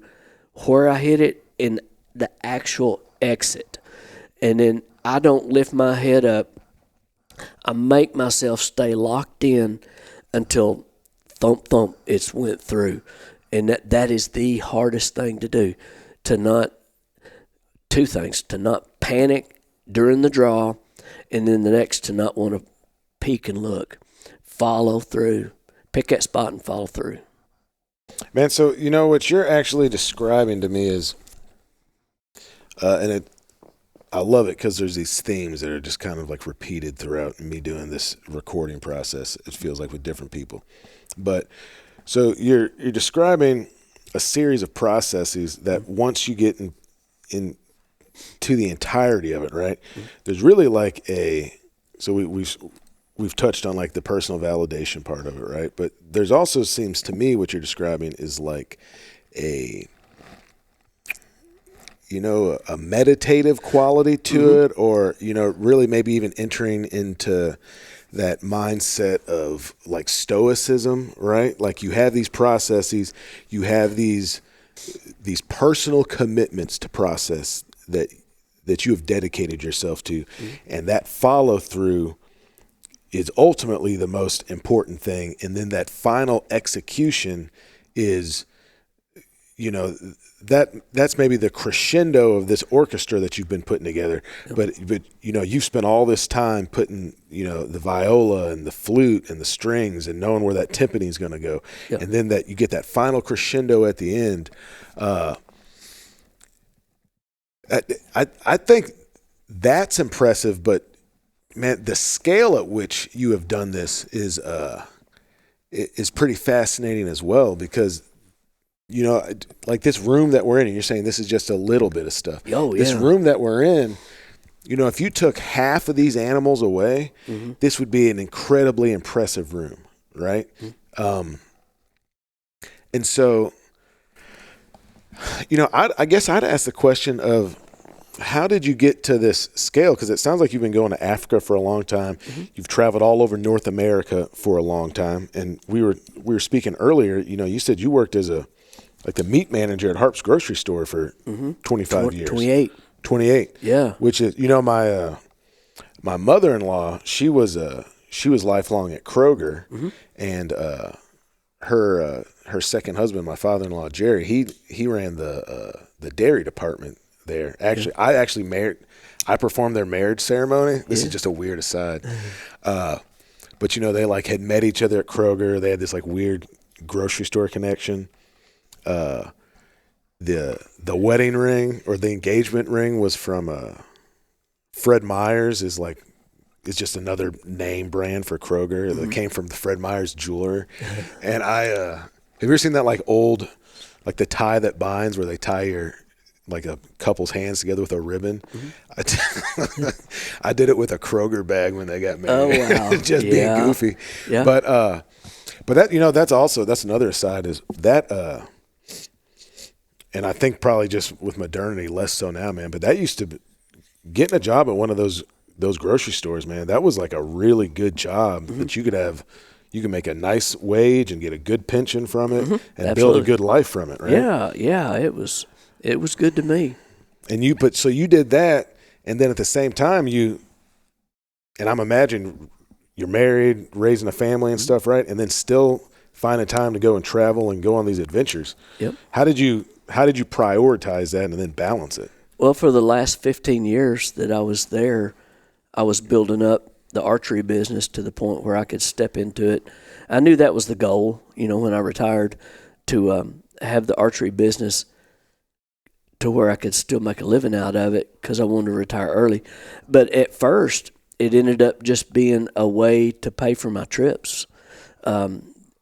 where I hit it in the actual exit, and then I don't lift my head up. I make myself stay locked in until thump, thump, it's went through. And that is the hardest thing to do, two things, to not panic during the draw, and then the next, to not want to peek and look. follow through. Pick that spot and follow through. Man, so what you're actually describing to me is, I love it because there's these themes that are just kind of like repeated throughout me doing this recording process. It feels like with different people, but so you're describing a series of processes that once you get in to the entirety of it, right? There's really like so we've touched on like the personal validation part of it, right? But there's also seems to me what you're describing is like a meditative quality to it, or really maybe even entering into that mindset of like stoicism, right? Like you have these processes, you have these personal commitments to process that you have dedicated yourself to, and that follow through is ultimately the most important thing. And then that final execution is, that's maybe the crescendo of this orchestra that you've been putting together. But you've spent all this time putting, the viola and the flute and the strings and knowing where that timpani is going to go. Yep. And then that you get that final crescendo at the end. I think that's impressive, but man, the scale at which you have done this is pretty fascinating as well, because like this room that we're in, and you're saying this is just a little bit of stuff. Oh, yeah. This room that we're in, if you took half of these animals away, this would be an incredibly impressive room, right? And so, I guess I'd ask the question of, how did you get to this scale? Because it sounds like you've been going to Africa for a long time. You've traveled all over North America for a long time. And we were speaking earlier, you said you worked as the meat manager at Harp's grocery store for 25 years. 28. Yeah. Which is, my mother-in-law, she was lifelong at Kroger, and her second husband, my father-in-law Jerry, he ran the dairy department there. Actually, I performed their marriage ceremony. This is just a weird aside. But they like had met each other at Kroger. They had this like weird grocery store connection. The wedding ring or the engagement ring was from Fred Meyer's is just another name brand for Kroger that came from the Fred Meyer's jeweler. And have you ever seen that like old, like the tie that binds where they tie like a couple's hands together with a ribbon? I did it with a Kroger bag when they got married. Oh, wow. Just being goofy. Yeah. But that, that's another aside is that, and I think probably just with modernity, less so now, man, but that used to be, getting a job at one of those grocery stores, man, that was like a really good job that you could make a nice wage and get a good pension from it and build a good life from it, right? Yeah. It was good to me. And so you did that, and then at the same time and I'm imagining you're married, raising a family and stuff, right? And then still finding time to go and travel and go on these adventures. Yep. How did you prioritize that and then balance it? Well, for the last 15 years that I was there, I was building up the archery business to the point where I could step into it. I knew that was the goal, when I retired, to have the archery business to where I could still make a living out of it, because I wanted to retire early. But at first, it ended up just being a way to pay for my trips.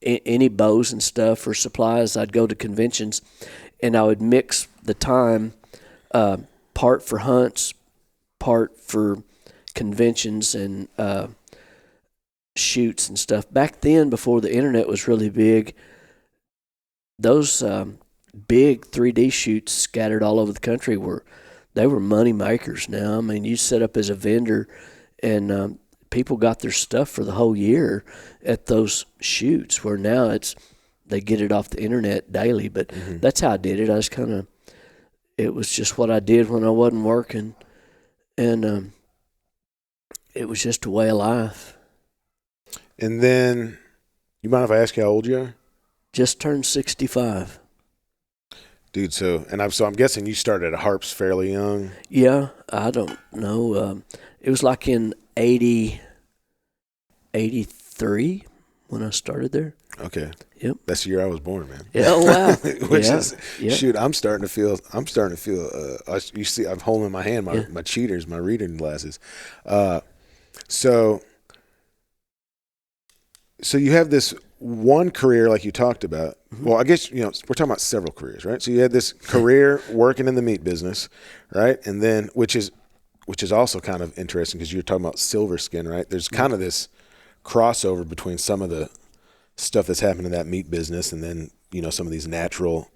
Any bows and stuff or supplies, I'd go to conventions, and I would mix the time, part for hunts, part for conventions and shoots and stuff. Back then, before the internet was really big, those big 3D shoots scattered all over the country were money makers. Now, I mean, you set up as a vendor, and people got their stuff for the whole year at those shoots, where now they get it off the internet daily. But that's how I did it. I just it was just what I did when I wasn't working, and it was just a way of life. And then, you mind if I ask you how old you are? Just turned 65. Dude, I'm guessing you started at Harps fairly young. Yeah, I don't know. It was like in 83. when I started there. Okay. Yep. That's the year I was born, man. Yeah, oh wow. Which Yeah. is Yeah. shoot. I'm starting to feel. You see, I'm holding in my hand my Yeah. my cheaters, my reading glasses. So you have this one career like you talked about. Well, I guess we're talking about several careers, right? So you had this career working in the meat business, right? And then which is also kind of interesting because you're talking about silver skin, right? There's kind of this crossover between some of the stuff that's happened in that meat business and then some of these natural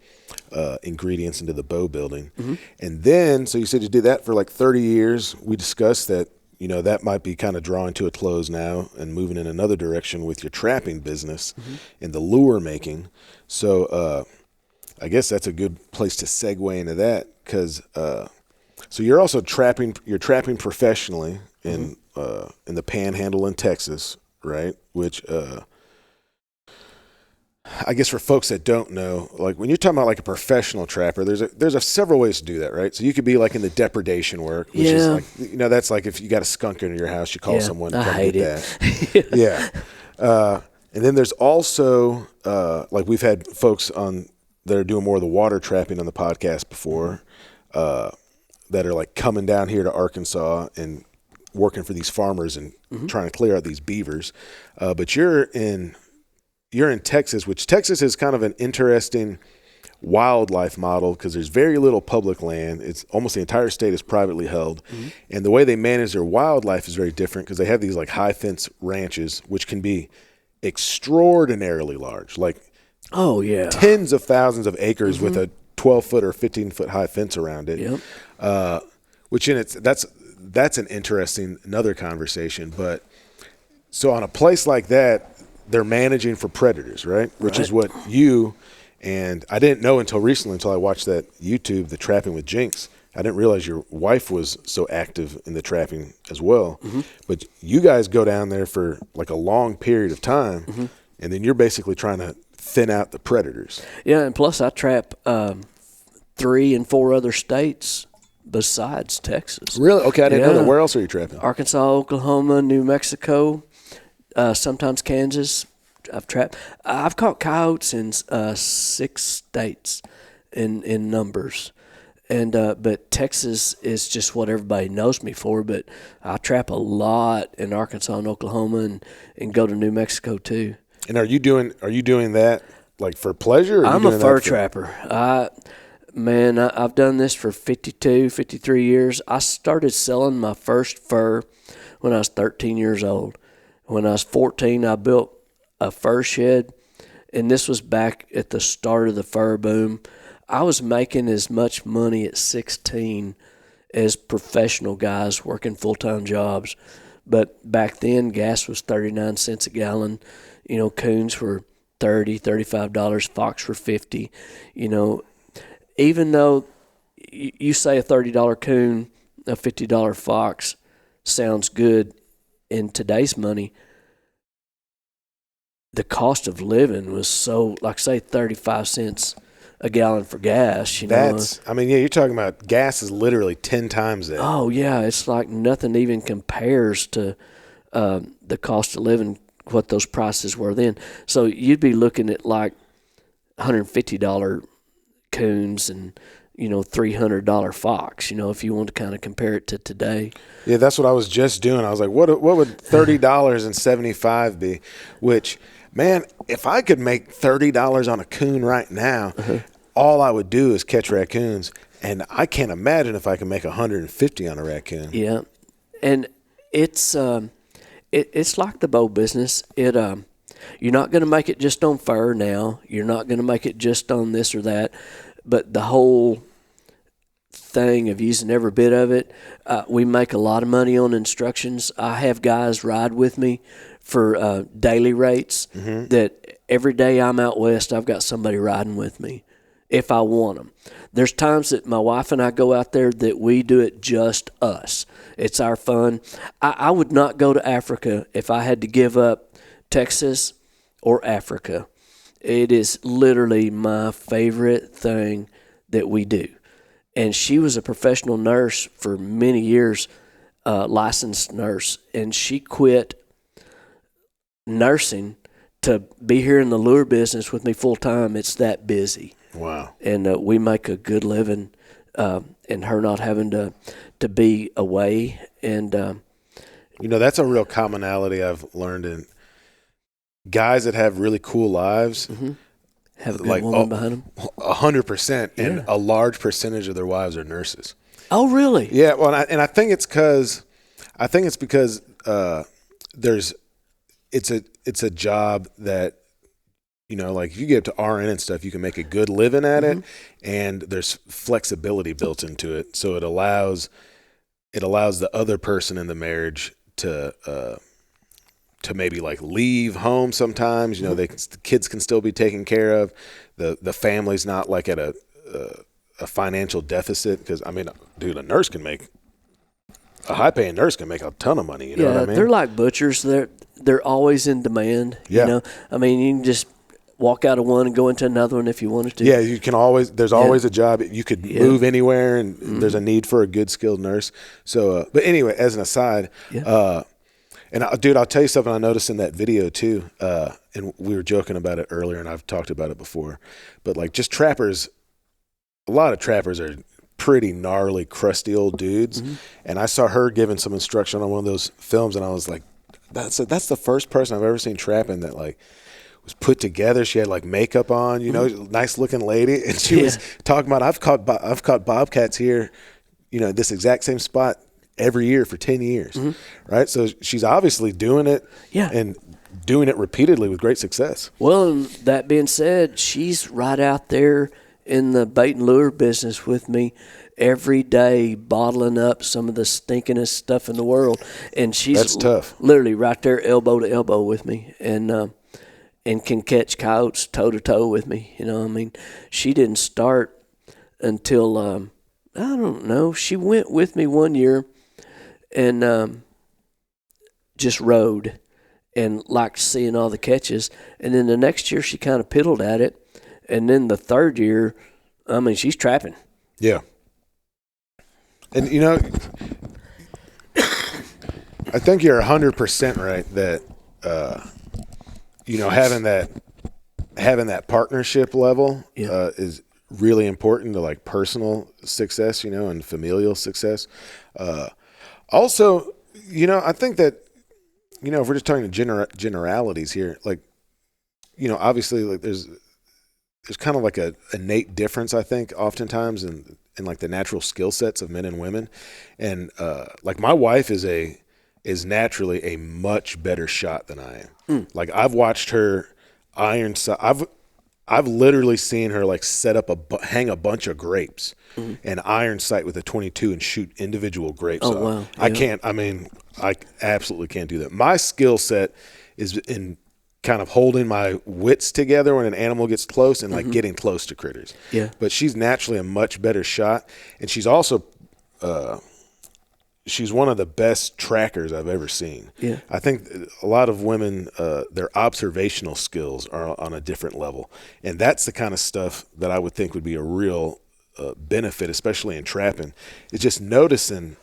ingredients into the bow building. And then so you said you did that for like 30 years. We discussed that that might be kind of drawing to a close now and moving in another direction with your trapping business and the lure making. So I guess that's a good place to segue into that because so you're also trapping professionally in the Panhandle in Texas, right? Which I guess for folks that don't know, like when you're talking about like a professional trapper, there's several ways to do that, right? So you could be like in the depredation work, which is like that's like if you got a skunk in your house, you call someone to come get that. Yeah. And then there's also like we've had folks on that are doing more of the water trapping on the podcast before that are like coming down here to Arkansas and working for these farmers and trying to clear out these beavers. But you're in Texas, which Texas is kind of an interesting wildlife model because there's very little public land. It's almost the entire state is privately held. And the way they manage their wildlife is very different because they have these like high fence ranches, which can be extraordinarily large, like tens of thousands of acres with a 12-foot or 15-foot high fence around it. Which in that's an interesting another conversation. But so on a place like that, they're managing for predators, right? Which is what you and I didn't know until recently, until I watched that YouTube, The Trapping with Jinx. I didn't realize your wife was so active in the trapping as well. But you guys go down there for like a long period of time, and then you're basically trying to thin out the predators. Yeah, and plus I trap 3 and 4 other states besides Texas. Really? Okay, I didn't know that. Where else are you trapping? Arkansas, Oklahoma, New Mexico. Sometimes Kansas. I've caught coyotes in 6 states in numbers, and but Texas is just what everybody knows me for. But I trap a lot in Arkansas and Oklahoma, and go to New Mexico too. And are you doing that like for pleasure? Or I'm a fur trapper. I've done this for 53 years. I started selling my first fur when I was 13 years old. When I was 14, I built a fur shed, and this was back at the start of the fur boom. I was making as much money at 16 as professional guys working full-time jobs. But back then, gas was 39 cents a gallon. Coons were $30, $35, fox were $50. Even though you say a $30 coon, a $50 fox sounds good in today's money, the cost of living was so, like say 35 cents a gallon for gas. You're talking about gas is literally 10 times that. Oh yeah, it's like nothing even compares to the cost of living, what those prices were then. So you'd be looking at like $150 coons and $300 fox, if you want to kind of compare it to today. Yeah, that's what I was just doing. I was like, what would $30.75 be? Which, man, if I could make $30 on a coon right now, all I would do is catch raccoons, and I can't imagine if I can make $150 on a raccoon. Yeah, and it's like the bow business. You're not going to make it just on fur now. You're not going to make it just on this or that. But the whole thing of using every bit of it, we make a lot of money on instructions. I have guys ride with me for daily rates that every day I'm out west, I've got somebody riding with me if I want them. There's times that my wife and I go out there that we do it just us. It's our fun. I would not go to Africa if I had to give up Texas or Africa. It is literally my favorite thing that we do. And she was a professional nurse for many years, licensed nurse, and she quit nursing to be here in the lure business with me full time, it's that busy. Wow. And we make a good living, and her not having to be away. And that's a real commonality I've learned in guys that have really cool lives. have a good woman behind them. 100%, and a large percentage of their wives are nurses. Oh, really? Yeah. Well, I think it's because it's a job that, like if you get to RN and stuff, you can make a good living at it, and there's flexibility built into it. So it allows the other person in the marriage to maybe like leave home sometimes. The kids can still be taken care of. The family's not like at a financial deficit, because I mean, dude, a high-paying nurse can make a ton of money. You know what I mean? They're like butchers. They're always in demand. Yeah. I mean, you can just walk out of one and go into another one if you wanted to. Yeah, you can always. There's always a job. You could move anywhere, and there's a need for a good skilled nurse. So, but anyway, as an aside, dude, I'll tell you something I noticed in that video too. And we were joking about it earlier, and I've talked about it before. But like, just trappers, a lot of trappers are pretty gnarly, crusty old dudes. And I saw her giving some instruction on one of those films, and I was like, that's the first person I've ever seen trapping that like was put together. She had like makeup on, nice looking lady, and she was talking about, I've caught bobcats here, this exact same spot every year for 10 years, right? So she's obviously doing it, and doing it repeatedly with great success. Well, and that being said, she's right out there in the bait and lure business with me every day, bottling up some of the stinkingest stuff in the world, and she's That's tough. Literally right there, elbow to elbow with me, and can catch coyotes toe to toe with me. I mean, she didn't start until I don't know. She went with me one year and just rode and liked seeing all the catches, and then the next year she kind of piddled at it, and then the third year, I mean, she's trapping. Yeah. And, I think you're 100% right that, having that partnership level is really important to like personal success, and familial success. Also, I think that, if we're just talking generalities here, like, obviously like there's kind of like a innate difference, I think, oftentimes in like the natural skill sets of men and women. And like my wife is naturally a much better shot than I am. Like I've watched her iron sight. I've literally seen her like set up hang a bunch of grapes and iron sight with a 22 and shoot individual grapes off. Wow. Yeah. I absolutely can't do that. My skill set is in kind of holding my wits together when an animal gets close and like getting close to critters. Yeah. But she's naturally a much better shot, and she's also she's one of the best trackers I've ever seen. Yeah. I think a lot of women, their observational skills are on a different level, and that's the kind of stuff that I would think would be a real benefit, especially in trapping. It's just noticing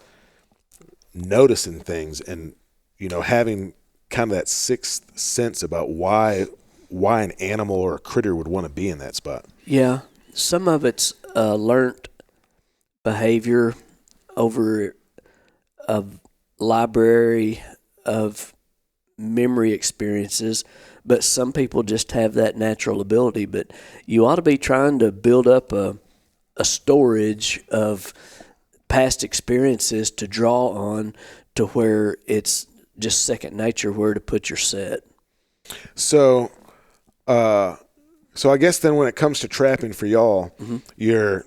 things, and having kind of that sixth sense about why an animal or a critter would want to be in that spot. Yeah, some of it's learned behavior over a library of memory experiences, but some people just have that natural ability. But you ought to be trying to build up a storage of past experiences to draw on, to where it's just second nature where to put your set. So I guess then when it comes to trapping for y'all, you're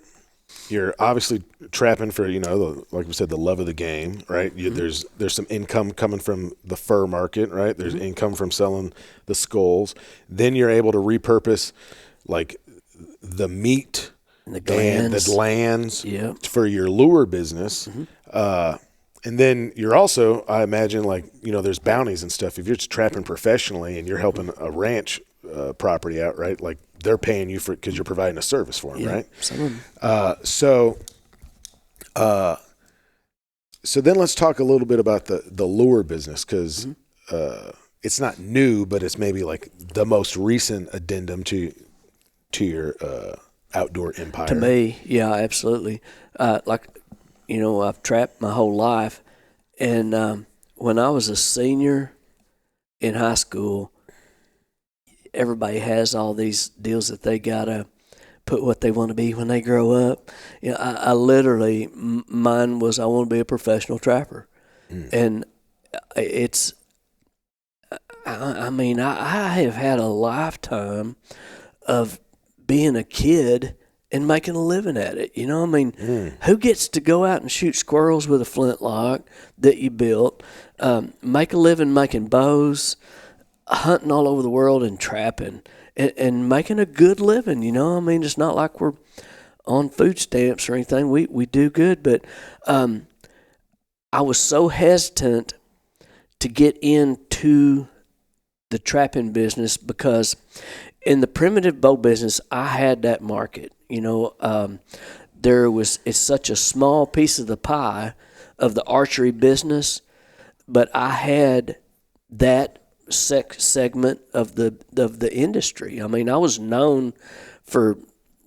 obviously trapping for, like we said, the love of the game, right? There's some income coming from the fur market, right? There's income from selling the skulls. Then you're able to repurpose like the meat and the glands for your lure business. And then you're also, I imagine, like, there's bounties and stuff. If you're just trapping professionally and you're helping a ranch property out, right? Like they're paying you for, because you're providing a service for them, right? Some of them. So then let's talk a little bit about the lure business, because it's not new, but it's maybe like the most recent addendum to your outdoor empire. To me, yeah, absolutely. I've trapped my whole life, and when I was a senior in high school, everybody has all these deals that they gotta put what they want to be when they grow up. I literally, mine was I want to be a professional trapper, and it's. I have had a lifetime of being a kid and making a living at it. Who gets to go out and shoot squirrels with a flintlock that you built, make a living making bows, hunting all over the world and trapping and making a good living, It's not like we're on food stamps or anything. We do good, but I was so hesitant to get into the trapping business because in the primitive bow business, I had that market. It's such a small piece of the pie of the archery business, but I had that segment of the industry. I was known for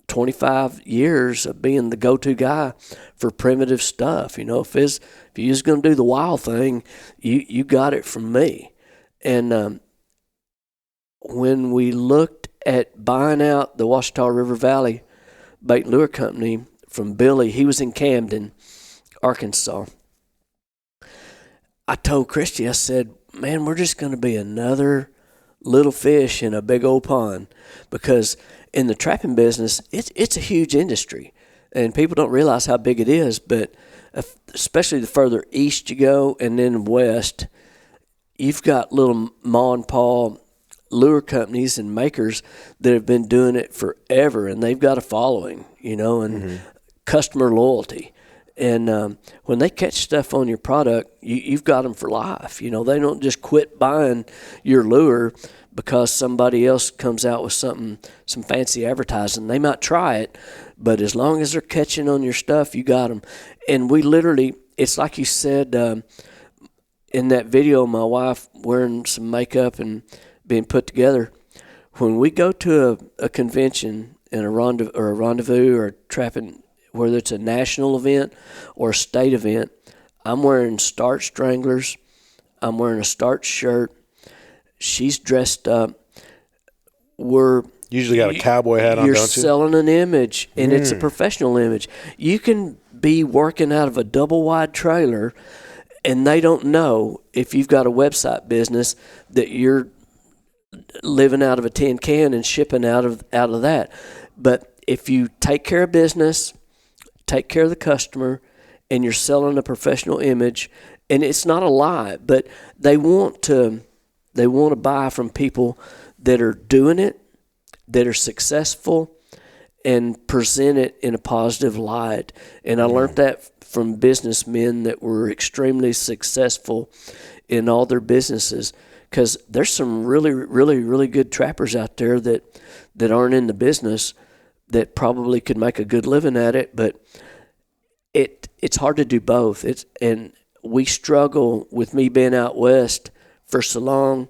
25 years of being the go-to guy for primitive stuff. If you was going to do the wild thing, you got it from me. And when we looked at buying out the Ouachita River Valley Bait and Lure Company from Billy, he was in Camden, Arkansas. I told Christy, I said, man, we're just going to be another little fish in a big old pond, because in the trapping business, it's a huge industry, and people don't realize how big it is, but especially the further east you go and then west, you've got little ma and pa lure companies and makers that have been doing it forever, and they've got a following, and customer loyalty. And when they catch stuff on your product, you've got them for life. They don't just quit buying your lure because somebody else comes out with some fancy advertising. They might try it, but as long as they're catching on your stuff, you got them. And we literally, it's like you said in that video, my wife wearing some makeup and being put together. When we go to a convention and a rendezvous or trapping, whether it's a national event or a state event, I'm wearing starch stranglers. I'm wearing a starch shirt. She's dressed up. We're usually got a cowboy hat on, don't you? You're selling an image, and it's a professional image. You can be working out of a double-wide trailer, and they don't know if you've got a website business that you're living out of a tin can and shipping out of that. But if you take care of business, take care of the customer, and you're selling a professional image, and it's not a lie, but they want to buy from people that are doing it, that are successful, and present it in a positive light. And I learned that from businessmen that were extremely successful in all their businesses, because there's some really, really, really good trappers out there that aren't in the business that probably could make a good living at it, but it's hard to do both. And we struggle with me being out west for so long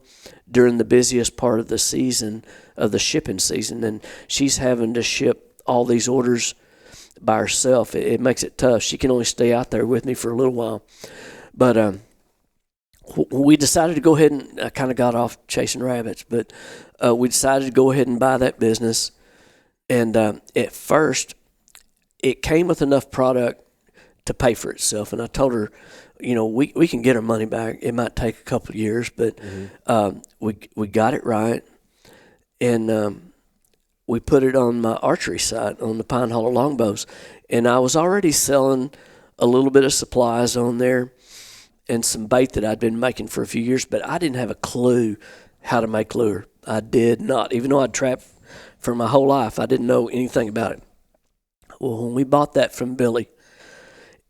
during the busiest part of the season, of the shipping season, and she's having to ship all these orders by herself. It makes it tough. She can only stay out there with me for a little while. But we decided to go ahead and I kind of got off chasing rabbits, but we decided to go ahead and buy that business. And at first, it came with enough product to pay for itself. And I told her, we can get our money back. It might take a couple of years, but we got it right. And we put it on my archery site on the Pine Hollow Longbows. And I was already selling a little bit of supplies on there and some bait that I'd been making for a few years, but I didn't have a clue how to make lure. I did not. Even though I'd trapped for my whole life, I didn't know anything about it. Well, when we bought that from Billy,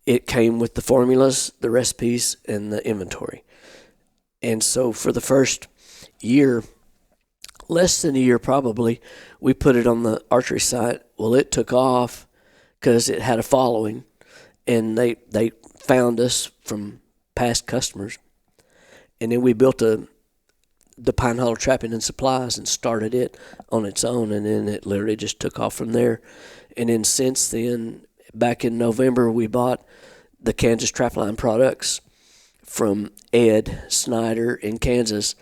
it came with the formulas, the recipes, and the inventory. And so for the first year, less than a year probably, we put it on the archery site. Well, it took off because it had a following, and they found us from past customers. And then we built the Pine Hollow Trapping and Supplies and started it on its own, and then it literally just took off from there. And then since then, back in November, we bought the Kansas Trapline products from Ed Snyder in Kansas,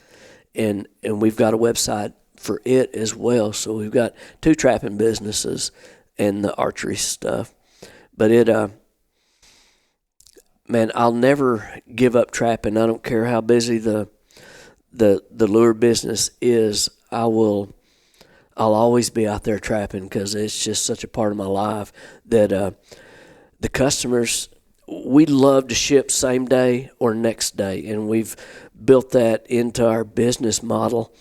and we've got a website for it as well. So we've got 2 trapping businesses and the archery stuff. But man, I'll never give up trapping. I don't care how busy the lure business is. I'll always be out there trapping because it's just such a part of my life that the customers, we love to ship same day or next day, and we've built that into our business model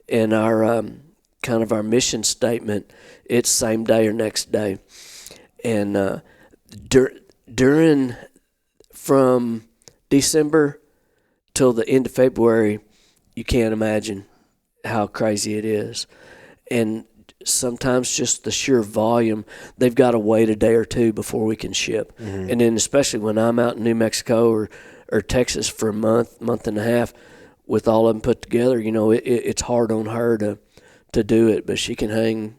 and our kind of our mission statement. It's same day or next day, and during from December till the end of February, you can't imagine how crazy it is. And sometimes just the sheer volume, they've got to wait a day or two before we can ship. Mm-hmm. And then especially when I'm out in New Mexico or Texas for a month and a half with all of them put together, it's hard on her to do it, but she can hang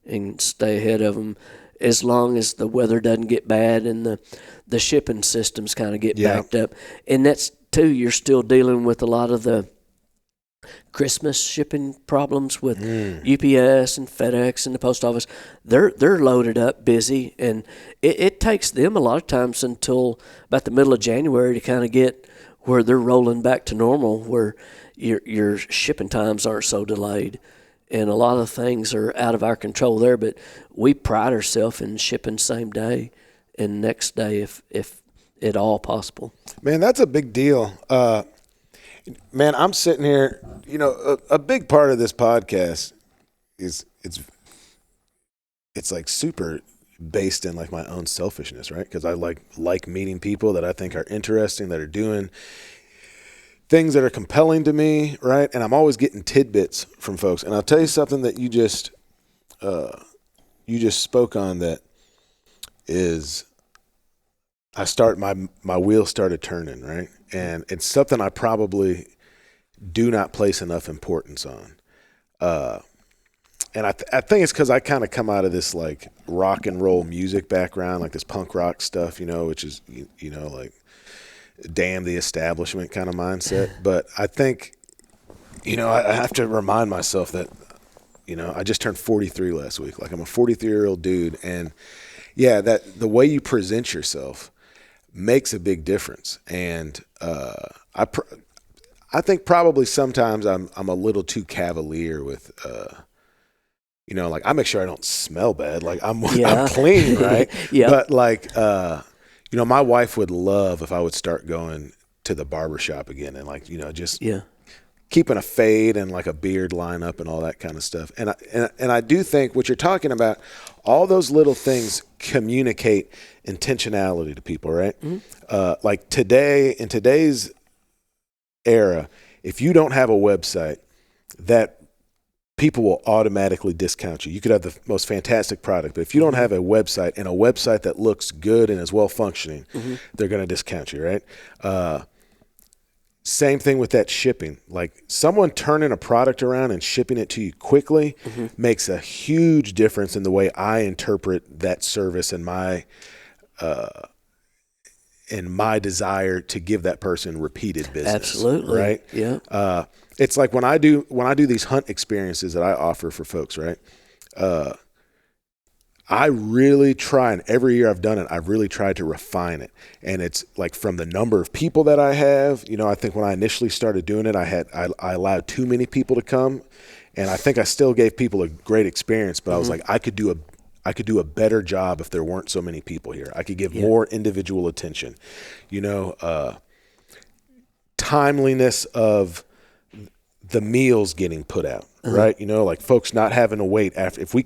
and stay ahead of them as long as the weather doesn't get bad and the shipping systems kind of get backed up. And that's, too, you're still dealing with a lot of the Christmas shipping problems with UPS and FedEx and the post office. They're loaded up, busy, and it takes them a lot of times until about the middle of January to kind of get where they're rolling back to normal, where your shipping times aren't so delayed. And a lot of things are out of our control there, but we pride ourselves in shipping same day and next day if at all possible. Man, that's a big deal. Man, I'm sitting here, a big part of this podcast is it's like super based in like my own selfishness, right? Because I like meeting people that I think are interesting, that are doing things that are compelling to me, right? And I'm always getting tidbits from folks. And I'll tell you something that you just spoke on that is my wheels started turning, right? And it's something I probably do not place enough importance on. And I think it's because I kind of come out of this like rock and roll music background, like this punk rock stuff, which is, like damn the establishment kind of mindset. But I think, I have to remind myself that, I just turned 43 last week. Like I'm a 43-year-old dude. And yeah, that the way you present yourself makes a big difference. And I think probably sometimes I'm a little too cavalier with, like I make sure I don't smell bad. Like I'm clean, right? Yeah. But like, my wife would love if I would start going to the barbershop again and like, just keeping a fade and like a beard line up and all that kind of stuff. And I do think what you're talking about, all those little things communicate intentionality to people, right? Mm-hmm. Like today, in today's era, if you don't have a website, that people will automatically discount you. You could have the most fantastic product, but if you don't have a website and a website that looks good and is well functioning, they're going to discount you, right? Same thing with that shipping. Like someone turning a product around and shipping it to you quickly makes a huge difference in the way I interpret that service and my desire to give that person repeated business. Absolutely. Right? Yeah. It's like when I do these hunt experiences that I offer for folks, right? I really try, and every year I've done it, I've really tried to refine it. And it's like from the number of people that I have, I think when I initially started doing it, I allowed too many people to come, and I think I still gave people a great experience, but I was like, I could do a better job if there weren't so many people here. I could give more individual attention, timeliness of the meals getting put out, right? Like folks not having to wait after. If we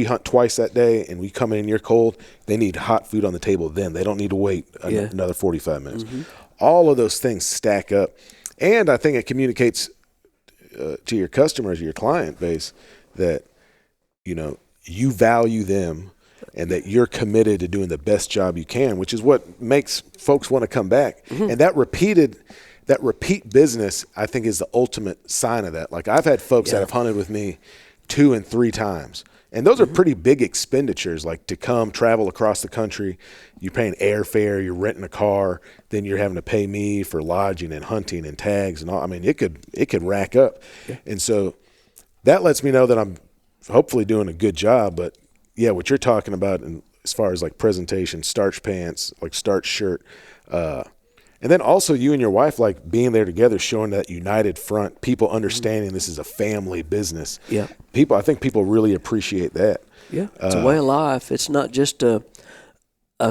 hunt twice that day and we come in and you're cold, they need hot food on the table then. They don't need to wait another 45 minutes. All of those things stack up. And I think it communicates to your customers, your client base, that, you value them and that you're committed to doing the best job you can, which is what makes folks want to come back. And that repeated that repeat business, I think, is the ultimate sign of that. Like I've had folks that have hunted with me 2 and 3 times. And those are pretty big expenditures, like to come travel across the country. You're paying airfare, you're renting a car, then you're having to pay me for lodging and hunting and tags and all. I mean, it could rack up. Yeah. And so that lets me know that I'm hopefully doing a good job. But yeah, what you're talking about as far as like presentation, starch pants, like starch shirt, and then also you and your wife, like being there together, showing that united front, people understanding this is a family business. Yeah. I think people really appreciate that. Yeah. It's a way of life. It's not just a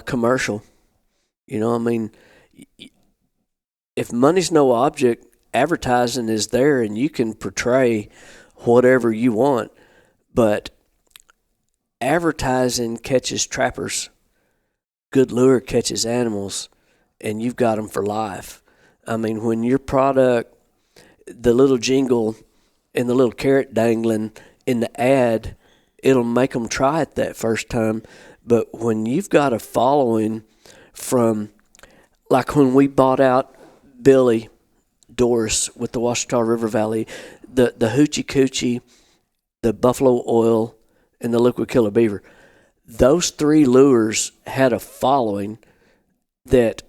commercial. You know, I mean, if money's no object, advertising is there and you can portray whatever you want, but advertising catches trappers. Good lure catches animals. And you've got them for life. I mean, when your product, the little jingle and the little carrot dangling in the ad, it'll make them try it that first time. But when you've got a following from, like when we bought out Billy Doris with the Washita River Valley, the Hoochie Coochie, the Buffalo Oil, and the Liquid Killer Beaver, those 3 lures had a following that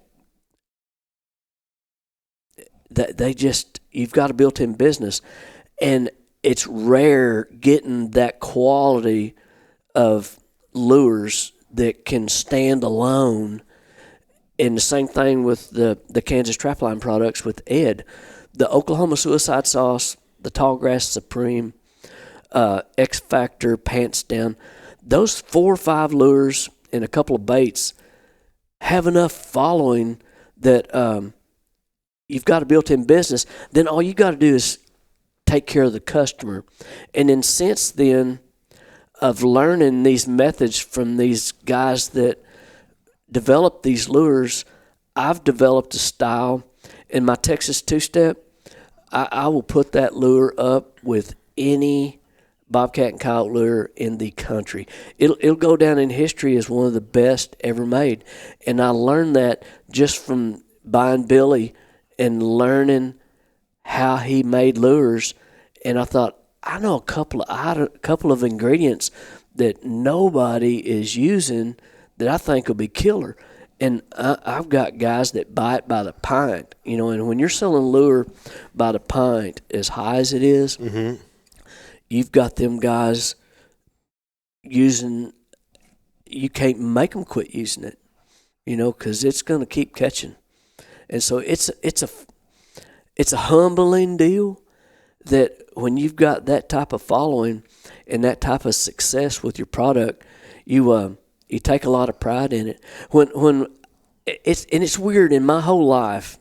they just, you've got a built-in business, and it's rare getting that quality of lures that can stand alone. And the same thing with the Kansas Trapline products with Ed, the Oklahoma Suicide Sauce, the Tallgrass Supreme, X Factor, Pants Down, those 4 or 5 lures and a couple of baits have enough following that you've got a built-in business. Then all you got to do is take care of the customer. And then since then, of learning these methods from these guys that develop these lures, I've developed a style. In my Texas two-step, I will put that lure up with any bobcat and coyote lure in the country. It'll go down in history as one of the best ever made. And I learned that just from buying Billy and learning how he made lures. And I thought, I know a couple of ingredients that nobody is using that I think will be killer. And I've got guys that buy it by the pint, you know, and when you're selling lure by the pint, as high as it is, you've got them guys using, you can't make them quit using it, you know, because it's going to keep catching. And so it's a humbling deal that when you've got that type of following and that type of success with your product, you take a lot of pride in it. When it's weird in my whole life,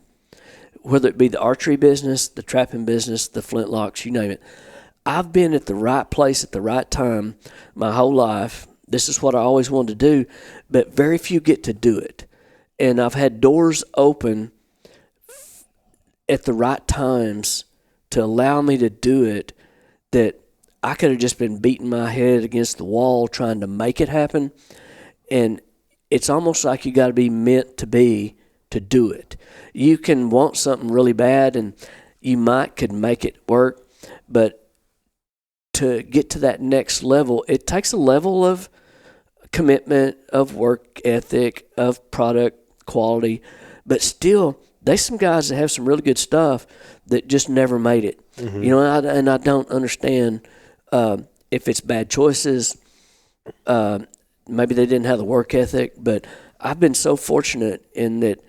whether it be the archery business, the trapping business, the flintlocks, you name it, I've been at the right place at the right time my whole life. This is what I always wanted to do, but very few get to do it. And I've had doors open at the right times to allow me to do it that I could have just been beating my head against the wall trying to make it happen. And it's almost like you got to be meant to be to do it. You can want something really bad and you could make it work, but to get to that next level, it takes a level of commitment, of work ethic, of product quality, but still, there's some guys that have some really good stuff that just never made it. You know, and I don't understand if it's bad choices. Maybe they didn't have the work ethic, but I've been so fortunate in that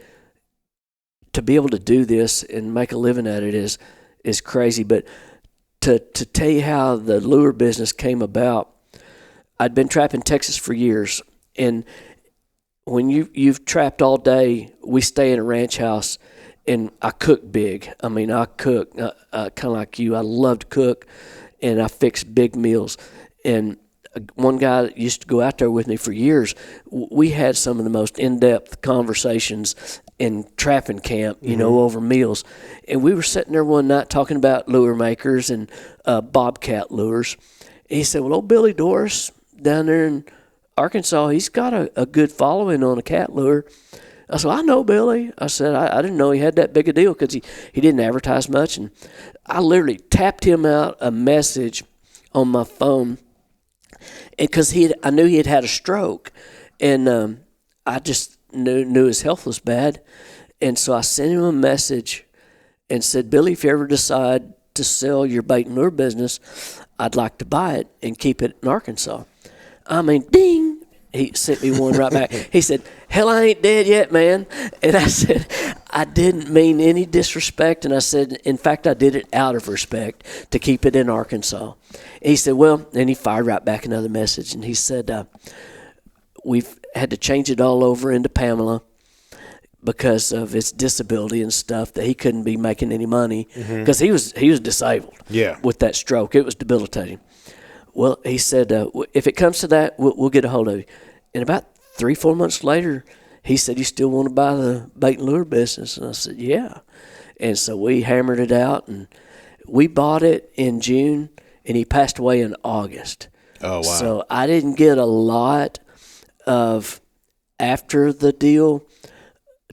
to be able to do this and make a living at it is crazy. But to tell you how the lure business came about, I'd been trapping Texas for years, and when you've trapped all day, we stay in a ranch house, and I cook big. I mean, I cook kind of like you. I love to cook, and I fix big meals. And one guy that used to go out there with me for years, we had some of the most in-depth conversations in trapping camp, you know, over meals. And we were sitting there one night talking about lure makers and bobcat lures. And he said, well, old Billy Doris down there in Arkansas, he's got a good following on a cat lure. I said, I know Billy. I said, I didn't know he had that big a deal because he didn't advertise much. And I literally tapped him out a message on my phone because I knew he had had a stroke. And I just knew his health was bad. And so I sent him a message and said, Billy, if you ever decide to sell your bait and lure business, I'd like to buy it and keep it in Arkansas. I mean, ding. He sent me one right back. He said, hell, I ain't dead yet, man. And I said, I didn't mean any disrespect. And I said, in fact, I did it out of respect to keep it in Arkansas. And he said, well, and he fired right back another message. And he said, we've had to change it all over into Pamela because of his disability and stuff, that he couldn't be making any money because he was disabled with that stroke. It was debilitating. Well, he said, if it comes to that, we'll get a hold of you. And about 3-4 months later, he said, you still want to buy the bait and lure business? And I said, yeah. And so we hammered it out, and we bought it in June, and he passed away in August. Oh, wow. So I didn't get a lot of after the deal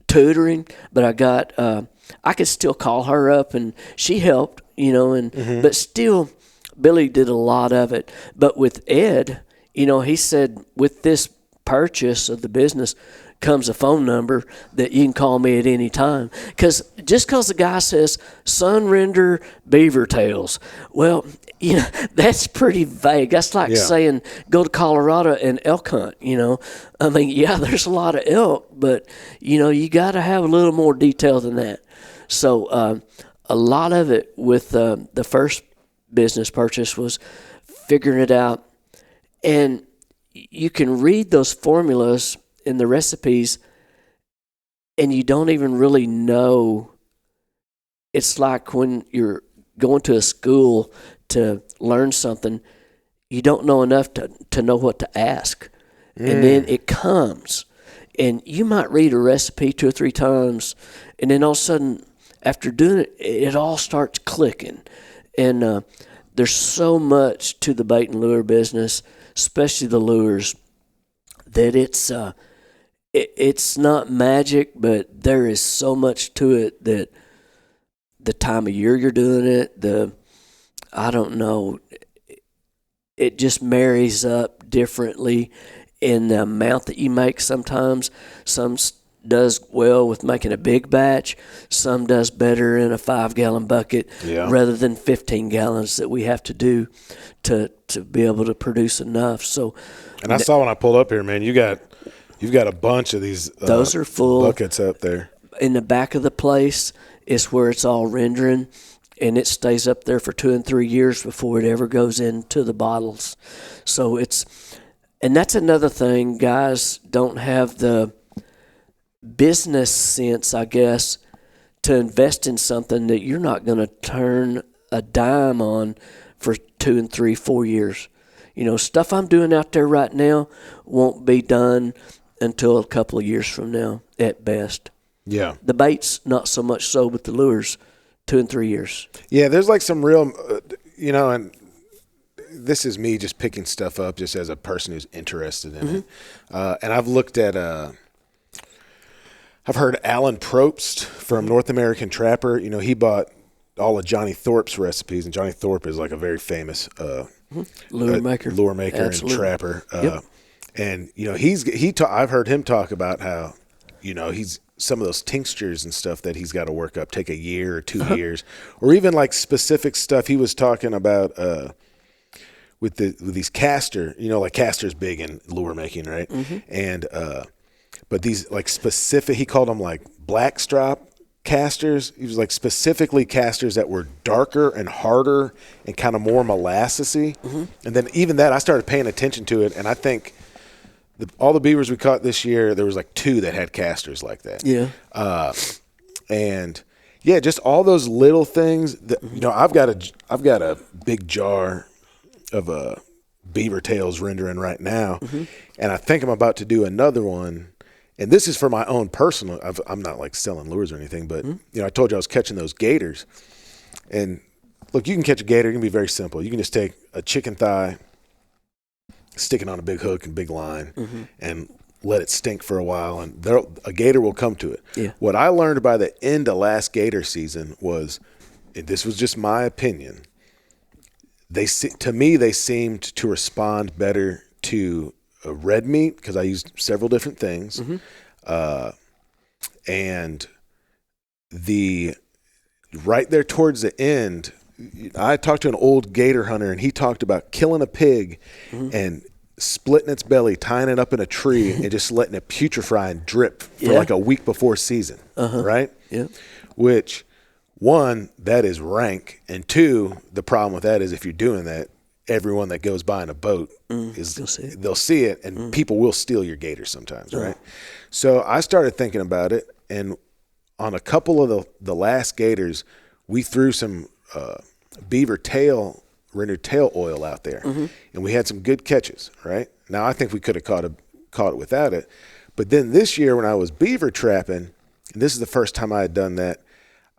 tutoring, but I got I could still call her up, and she helped, but still Billy did a lot of it. But with Ed, he said, with this purchase of the business comes a phone number that you can call me at any time. Because just because the guy says Sunrender beaver tails, well, that's pretty vague. That's like saying go to Colorado and elk hunt. I mean, yeah, there's a lot of elk, but you got to have a little more detail than that. So a lot of it with the first business purchase was figuring it out. And you can read those formulas in the recipes and you don't even really know. It's like when you're going to a school to learn something, you don't know enough to know what to ask. And then it comes. And you might read a recipe 2 or 3 times, and then all of a sudden, after doing it, it all starts clicking. And there's so much to the bait and lure business, especially the lures, that it's not magic, but there is so much to it that the time of year you're doing it, I don't know, it just marries up differently in the amount that you make sometimes. Some does well with making a big batch. Some does better in a 5-gallon bucket rather than 15 gallons that we have to do to be able to produce enough. So, and I saw when I pulled up here, man, you've got a bunch of these those are full buckets up there. In the back of the place is where it's all rendering, and it stays up there for 2 and 3 years before it ever goes into the bottles. So and that's another thing, guys don't have the business sense, I guess, to invest in something that you're not going to turn a dime on for 2 and 3, 4 years. Stuff I'm doing out there right now won't be done until a couple of years from now at best. Yeah. The bait's not so much so, but the lures, 2 and 3 years. Yeah, there's like some real, and this is me just picking stuff up just as a person who's interested in it. And I've looked at, I've heard Alan Probst from North American Trapper. He bought all of Johnny Thorpe's recipes, and Johnny Thorpe is like a very famous lure maker and trapper. And I've heard him talk about how he's some of those tinctures and stuff that he's got to work up take a year or 2 years, or even like specific stuff he was talking about with these castor. Like castor's big in lure making, right? And but these like specific, he called them like blackstrap casters. He was like specifically casters that were darker and harder and kind of more molassesy. And then even that, I started paying attention to it, and I think all the beavers we caught this year, there was like 2 that had casters like that. Yeah. And yeah, just all those little things that, I've got a big jar of beaver tails rendering right now. And I think I'm about to do another one. And this is for my own personal, I'm not like selling lures or anything, but I told you I was catching those gators. And look, you can catch a gator. It can be very simple. You can just take a chicken thigh, stick it on a big hook and big line, and let it stink for a while, and a gator will come to it. Yeah. What I learned by the end of last gator season was, and this was just my opinion, to me they seemed to respond better to red meat because I used several different things, and right there towards the end, I talked to an old gator hunter, and he talked about killing a pig and splitting its belly, tying it up in a tree, and just letting it putrefy and drip for like a week before season, right? Yeah. Which, one, that is rank, and two, the problem with that is if you're doing that, everyone that goes by in a boat they'll see it, and people will steal your gator sometimes, right? So I started thinking about it, and on a couple of the last gators, we threw some beaver tail, rendered tail oil out there, and we had some good catches, right? Now I think we could have caught it without it, but then this year when I was beaver trapping, and this is the first time I had done that,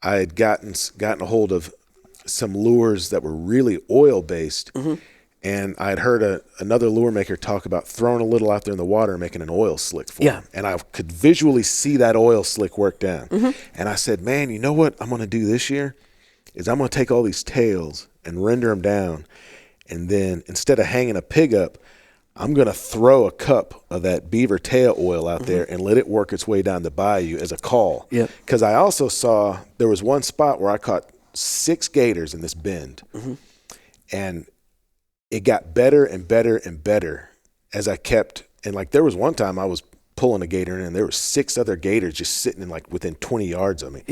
I had gotten a hold of some lures that were really oil based, and I had heard another lure maker talk about throwing a little out there in the water and making an oil slick for them. And I could visually see that oil slick work down. And I said, man, you know what I'm going to do this year is I'm going to take all these tails and render them down, and then instead of hanging a pig up, I'm going to throw a cup of that beaver tail oil out there and let it work its way down the bayou as a call. Because I also saw there was one spot where I caught 6 gators in this bend, and it got better and better and better as I kept. And like there was one time I was pulling a gator in, and there were 6 other gators just sitting in like within 20 yards of me.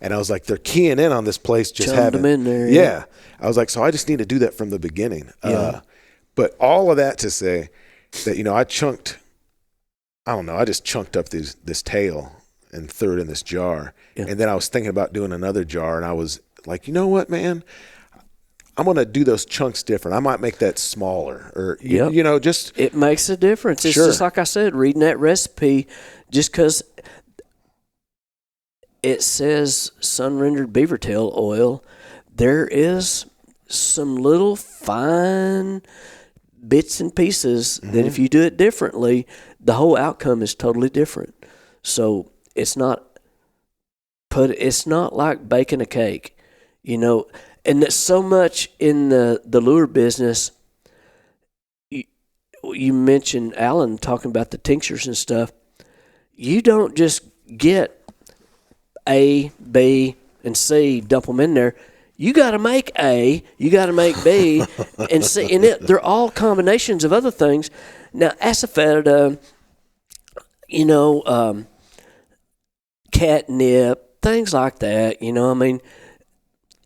And I was like, they're keying in on this place, just having them in there. I was like, so I just need to do that from the beginning. But all of that to say that, I just chunked up this tail and threw it in this jar. And then I was thinking about doing another jar, and I was like, you know what, man? I'm going to do those chunks different. I might make that smaller, or, just. It makes a difference. It's just like I said, reading that recipe, just because it says sun-rendered beaver tail oil, there is some little fine bits and pieces that if you do it differently, the whole outcome is totally different. So it's not like baking a cake, and there's so much in the lure business. You mentioned Alan talking about the tinctures and stuff. You don't just get A, B, and C, dump them in there. You got to make A, you got to make B, and C, and they're all combinations of other things. Now, asafoetida, catnip, things like that.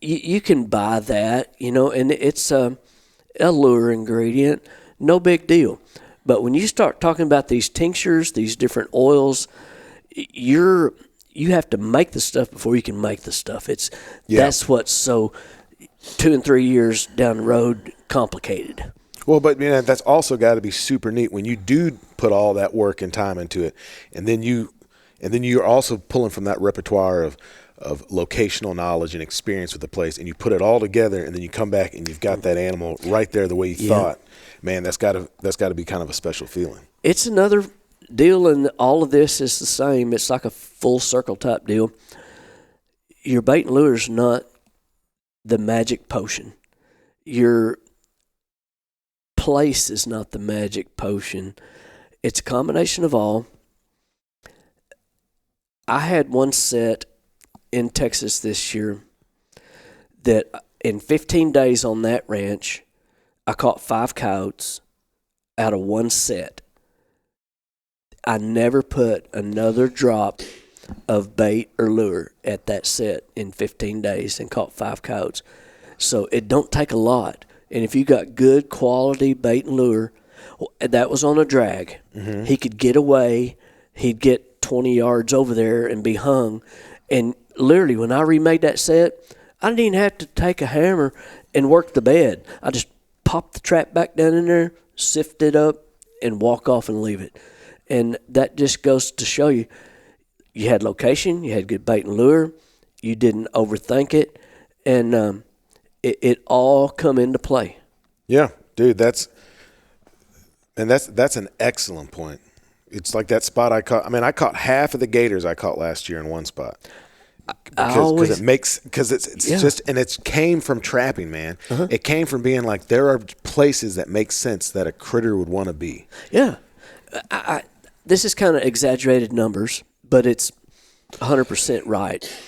You can buy that, and it's a lure ingredient, no big deal. But when you start talking about these tinctures, these different oils, you have to make the stuff before you can make the stuff. That's what's so 2 and 3 years down the road complicated. Well, but that's also got to be super neat when you do put all that work and time into it, and then you're also pulling from that repertoire of locational knowledge and experience with the place, and you put it all together, and then you come back and you've got that animal right there the way you thought. Man, that's got to be kind of a special feeling. It's another deal, and all of this is the same. It's like a full circle type deal. Your bait and lure is not the magic potion. Your place is not the magic potion. It's a combination of all. I had one set in Texas this year that in 15 days on that ranch, I caught 5 coyotes out of one set. I never put another drop of bait or lure at that set in 15 days and caught 5 coyotes. So it don't take a lot. And if you got good quality bait and lure, that was on a drag. He could get away. He'd get 20 yards over there and be hung. And literally, when I remade that set, I didn't even have to take a hammer and work the bed. I just popped the trap back down in there, sift it up, and walk off and leave it. And that just goes to show you, you had location, you had good bait and lure, you didn't overthink it, and it all come into play. Yeah, dude, that's an excellent point. It's like that spot I caught. I mean, I caught half of the gators I caught last year in one spot. Because it's just, and it came from trapping, man. It came from being like, there are places that make sense that a critter would want to be. Yeah. This is kind of exaggerated numbers, but it's 100% right.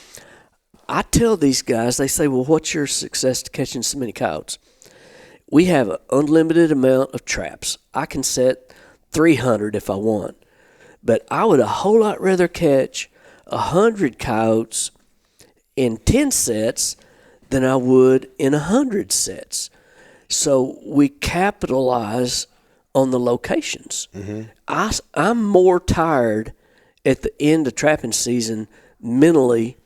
I tell these guys, they say, well, what's your success to catching so many coyotes? We have an unlimited amount of traps. I can set 300 if I want. But I would a whole lot rather catch 100 coyotes in 10 sets than I would in 100 sets. So we capitalize on the locations. I'm more tired at the end of trapping season mentally,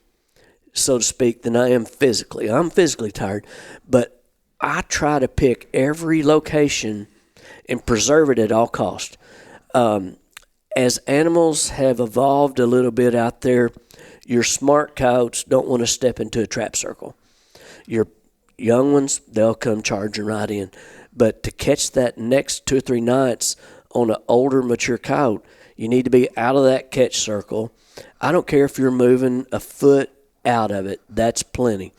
so to speak, than I am physically. I'm physically tired, but I try to pick every location and preserve it at all cost. As animals have evolved a little bit out there, your smart coyotes don't want to step into a trap circle. Your young ones, they'll come charging right in. But to catch that next 2 or 3 nights on an older, mature coyote, you need to be out of that catch circle. I don't care if you're moving a foot out of it. That's plenty.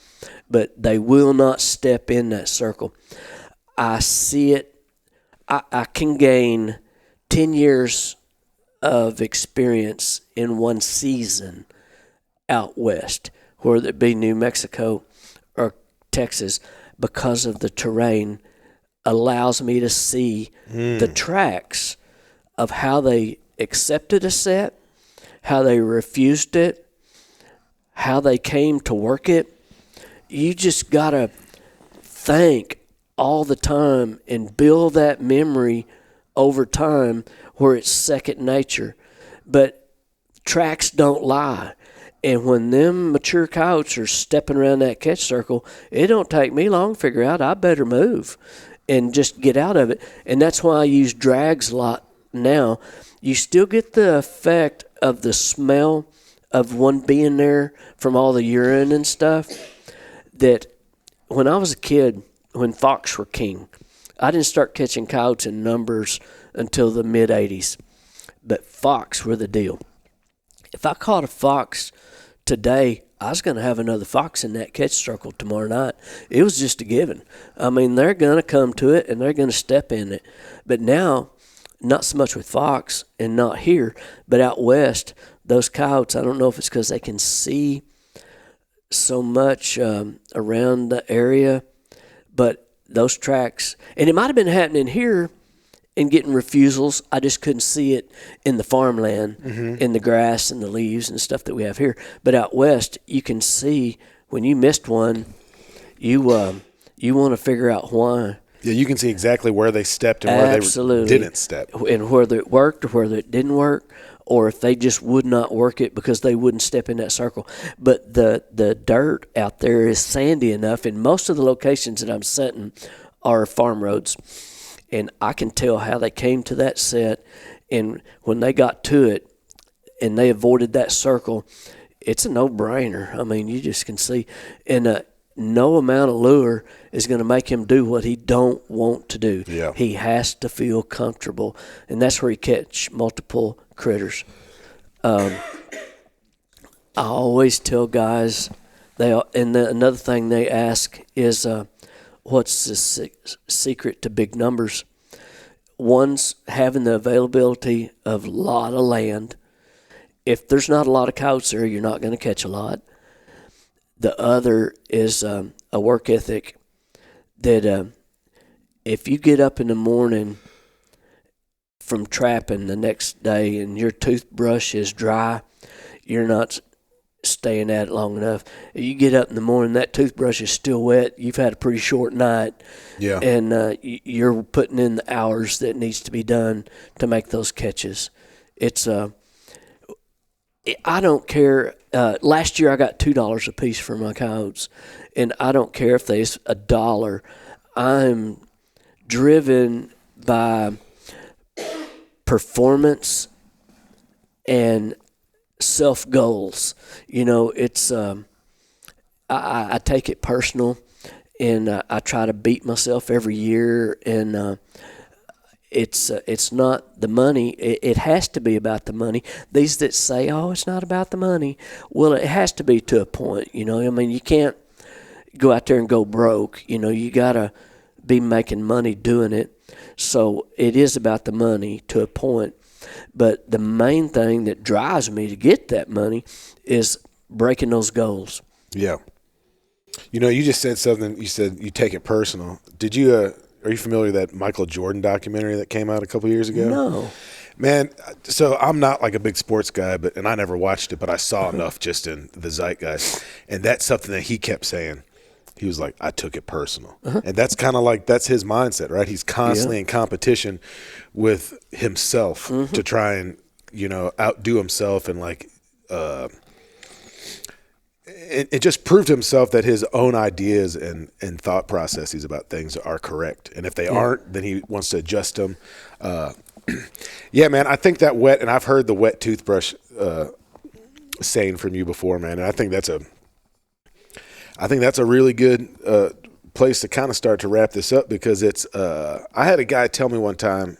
But they will not step in that circle. I see it. I can gain 10 years of experience in one season out west, whether it be New Mexico or Texas, because of the terrain allows me to see the tracks of how they accepted a set, how they refused it, how they came to work it. You just got to think all the time and build that memory over time where it's second nature. But tracks don't lie. And when them mature coyotes are stepping around that catch circle, it don't take me long to figure out I better move and just get out of it. And that's why I use drags a lot now. You still get the effect of the smell of one being there from all the urine and stuff. That when I was a kid, when fox were king, I didn't start catching coyotes in numbers until the mid-'80s. But fox were the deal. If I caught a fox today, I was going to have another fox in that catch circle tomorrow night. It was just a given. I mean, they're going to come to it and they're going to step in it. But now, not so much with fox and not here, but out west, those coyotes, I don't know if it's because they can see so much around the area, but those tracks, and it might have been happening here and getting refusals. I just couldn't see it in the farmland, in the grass and the leaves and stuff that we have here. But out west, you can see when you missed one, you want to figure out why. Yeah, you can see exactly where they stepped and where they didn't step. And whether it worked or whether it didn't work, or if they just would not work it because they wouldn't step in that circle. But the dirt out there is sandy enough, and most of the locations that I'm setting are farm roads. And I can tell how they came to that set, and when they got to it and they avoided that circle, it's a no-brainer. I mean, you just can see. And no amount of lure is going to make him do what he don't want to do. Yeah. He has to feel comfortable, and that's where you catch multiple critters. I always tell guys, another thing they ask is, what's the secret to big numbers? One's having the availability of a lot of land. If there's not a lot of coyotes there, you're not going to catch a lot. The other is a work ethic that if you get up in the morning from trapping the next day and your toothbrush is dry, you're not staying at it long enough. You get up in the morning, that toothbrush is still wet. You've had a pretty short night. Yeah. And you're putting in the hours that needs to be done to make those catches. It's I don't care. Last year I got $2 a piece for my coyotes, and I don't care if there's $1. I'm driven by performance and self goals. You know, it's I take it personal, and I try to beat myself every year. And it's not the money. It has to be about the money. These that say, "Oh, it's not about the money," well, it has to be to a point. You know, I mean, you can't go out there and go broke. You know, you gotta be making money doing it. So it is about the money to a point. But the main thing that drives me to get that money is breaking those goals. Yeah. You know, you just said something. You said you take it personal. Did you? Are you familiar with that Michael Jordan documentary that came out a couple years ago? No. Man, so I'm not like a big sports guy, and I never watched it, but I saw enough just in the zeitgeist. And that's something that he kept saying. He was like, I took it personal. And that's kind of like, that's his mindset, right? He's constantly in competition with himself to try and, you know, outdo himself and like, it just proved to himself that his own ideas and thought processes about things are correct. And if they aren't, then he wants to adjust them. Yeah, man, I think that and I've heard the wet toothbrush saying from you before, man. And I think that's a really good place to kind of start to wrap this up, because it's I had a guy tell me one time,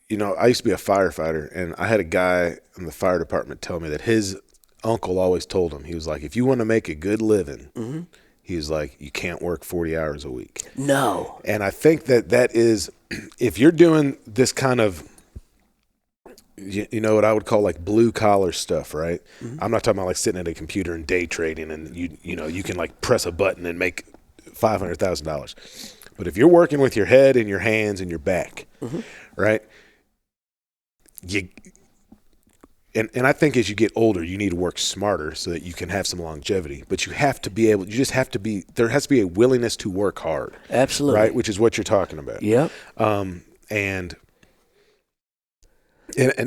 you know, I used to be a firefighter, and I had a guy in the fire department tell me that his uncle always told him, he was like, if you want to make a good living, he was like, you can't work 40 hours a week. No. And I think that is, if you're doing this kind of, you know, what I would call like blue collar stuff, right? I'm not talking about like sitting at a computer and day trading and you know, you can like press a button and make $500,000. But if you're working with your head and your hands and your back, right? And I think as you get older, you need to work smarter so that you can have some longevity. But you have to be able, there has to be a willingness to work hard. Absolutely. Right? Which is what you're talking about. Yep. And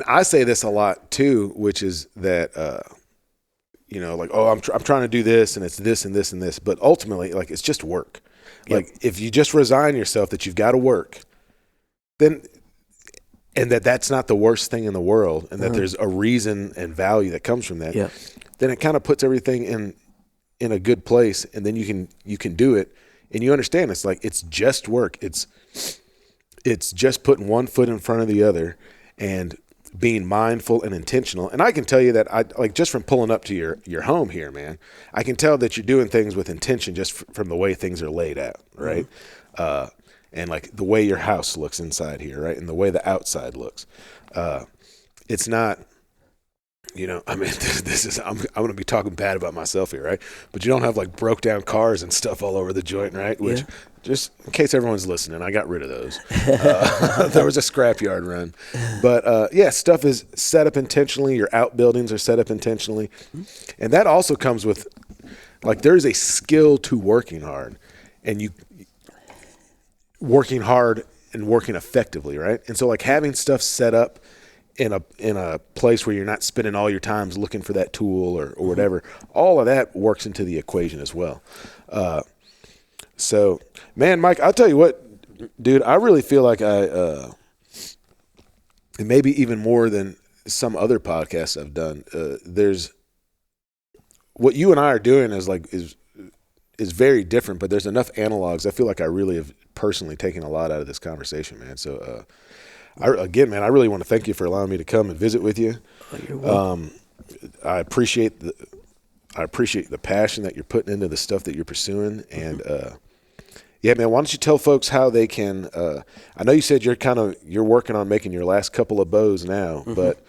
I say this a lot too, which is that, you know, like, oh, I'm trying to do this, and it's this and this and this. But ultimately, like, it's just work. Yep. Like, if you just resign yourself that you've got to work, then, and that's not the worst thing in the world, and that there's a reason and value that comes from that, then it kind of puts everything in a good place, and then you can do it, and you understand it's like, it's just work. It's just putting one foot in front of the other and being mindful and intentional. And I can tell you that I like, just from pulling up to your home here, man, I can tell that you're doing things with intention just from the way things are laid out, right? And like the way your house looks inside here, right? And the way the outside looks. It's not, you know, I mean, this is, I'm going to be talking bad about myself here, right? But you don't have like broke down cars and stuff all over the joint, right? Which, just in case everyone's listening, I got rid of those. There was a scrapyard run. But yeah, stuff is set up intentionally. Your outbuildings are set up intentionally. And that also comes with, like, there's a skill to working hard. And you working hard and working effectively, right? And so like having stuff set up in a place where you're not spending all your times looking for that tool or whatever, all of that works into the equation as well. So, man, Mike, I'll tell you what, dude, I really feel like and maybe even more than some other podcasts I've done, there's what you and I are doing is very different, but there's enough analogs. I feel like I really have personally taken a lot out of this conversation, man. So, I really want to thank you for allowing me to come and visit with you. Oh, you're welcome. I appreciate the passion that you're putting into the stuff that you're pursuing. And, yeah, man, why don't you tell folks how they can, I know you said you're working on making your last couple of bows now, but,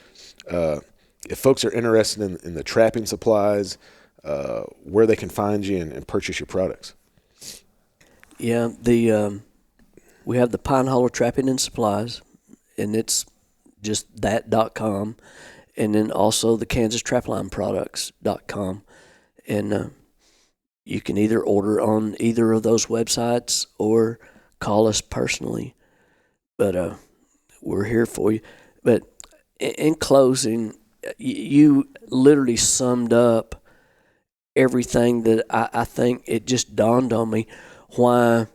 if folks are interested in the trapping supplies, where they can find you and purchase your products. Yeah, we have the Pine Hollow Trapping and Supplies, and it's just that.com, and then also the Kansas Trapline Products.com, and you can either order on either of those websites or call us personally. But we're here for you. But in closing, you literally summed up everything that I think it just dawned on me why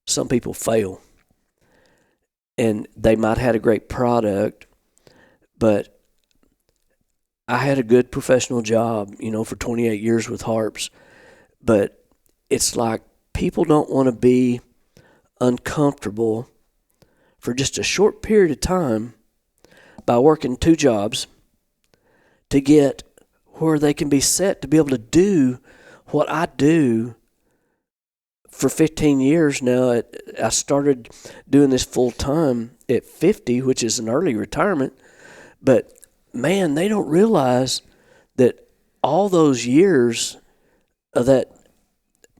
some people fail. And they might have had a great product, but I had a good professional job, for 28 years with harps. But it's like people don't want to be uncomfortable for just a short period of time by working 2 jobs to get where they can be set to be able to do what I do for 15 years now. I started doing this full time at 50, which is an early retirement. But man, they don't realize that all those years of that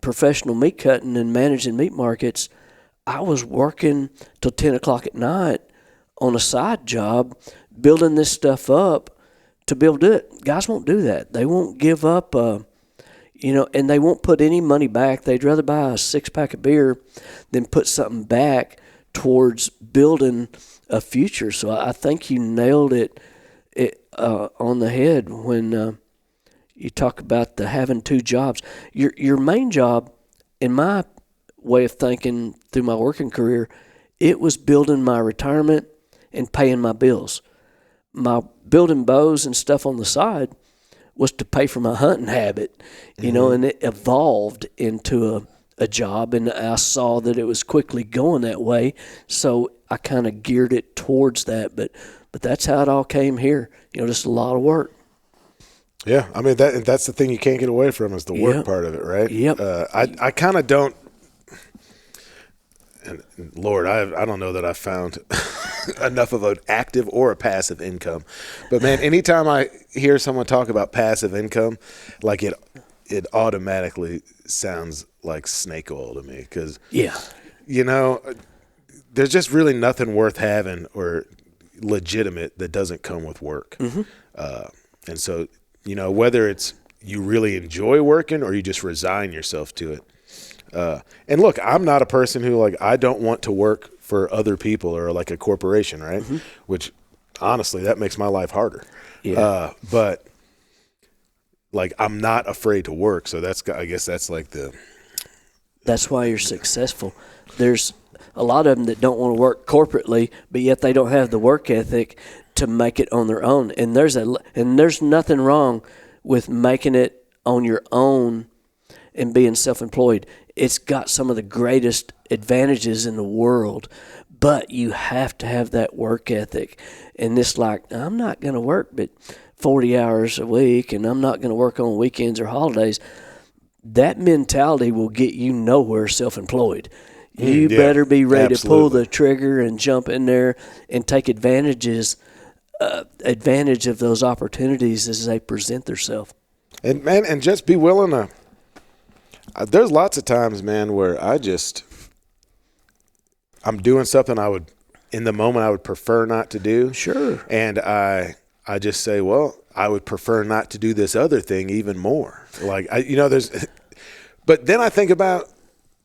professional meat cutting and managing meat markets, I was working till 10 o'clock at night on a side job, building this stuff up to be able to do it. Guys won't do that. They won't give up, and they won't put any money back. They'd rather buy a 6-pack of beer than put something back towards building a future. So I think you nailed it on the head when you talk about the having 2 jobs. Your main job, in my way of thinking through my working career, it was building my retirement and paying my bills. My building bows and stuff on the side was to pay for my hunting habit, and it evolved into a job, and I saw that it was quickly going that way, so I kind of geared it towards that. But that's how it all came here. Just a lot of work. Yeah, I mean that's the thing you can't get away from is the work part of it, right? Yep. I kind of don't. And Lord, I don't know that I've found enough of an active or a passive income. But man, anytime I hear someone talk about passive income, like it automatically sounds like snake oil to me because there's just really nothing worth having or legitimate that doesn't come with work. And so whether it's you really enjoy working or you just resign yourself to it. And look, I'm not a person who I don't want to work for other people or like a corporation, right? Which honestly, that makes my life harder. Yeah. But I'm not afraid to work. So I guess that's that's why you're successful. There's a lot of them that don't want to work corporately, but yet they don't have the work ethic to make it on their own. And there's nothing wrong with making it on your own and being self-employed. It's got some of the greatest advantages in the world, but you have to have that work ethic. And it's I'm not going to work but 40 hours a week, and I'm not going to work on weekends or holidays. That mentality will get you nowhere self-employed. You better be ready to pull the trigger and jump in there and take advantage of those opportunities as they present themselves. And just be willing to. There's lots of times, man, where I'm doing something in the moment I would prefer not to do. Sure. And I just say, well, I would prefer not to do this other thing even more. But then I think about,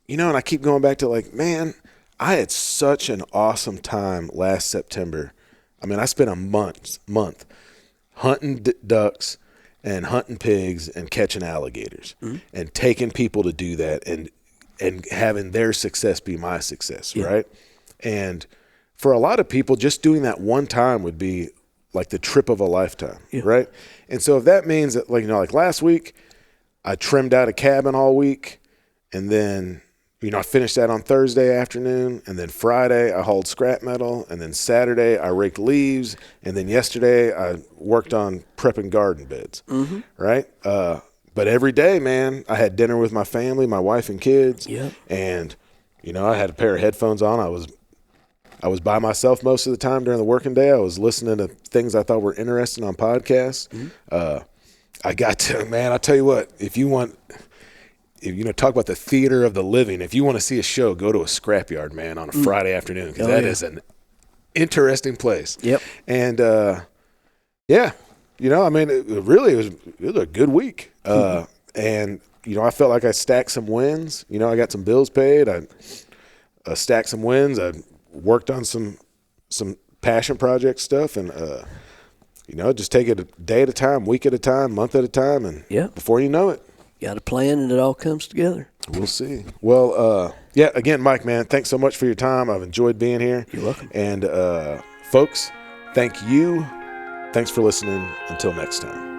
and I keep going back to man, I had such an awesome time last September. I mean, I spent a month hunting ducks and hunting pigs and catching alligators and taking people to do that and having their success be my success, right? And for a lot of people, just doing that one time would be like the trip of a lifetime, right? And so if that means that, last week, I trimmed out a cabin all week, and then I finished that on Thursday afternoon, and then Friday I hauled scrap metal, and then Saturday I raked leaves, and then yesterday I worked on prepping garden beds, right? But every day, man, I had dinner with my family, my wife and kids, and I had a pair of headphones on. I was by myself most of the time during the working day. I was listening to things I thought were interesting on podcasts. I got to, man, I'll tell you what, if talk about the theater of the living. If you want to see a show, go to a scrapyard, man, on a Friday afternoon, because that is an interesting place. Yep. And I mean, it was a good week. And I felt like I stacked some wins. I got some bills paid. I stacked some wins. I worked on some passion project stuff, and just take it a day at a time, week at a time, month at a time, and before you know it. Got a plan, and it all comes together. We'll see. Well, again, Mike, man, thanks so much for your time. I've enjoyed being here. You're welcome. And folks, thank you. Thanks for listening. Until next time.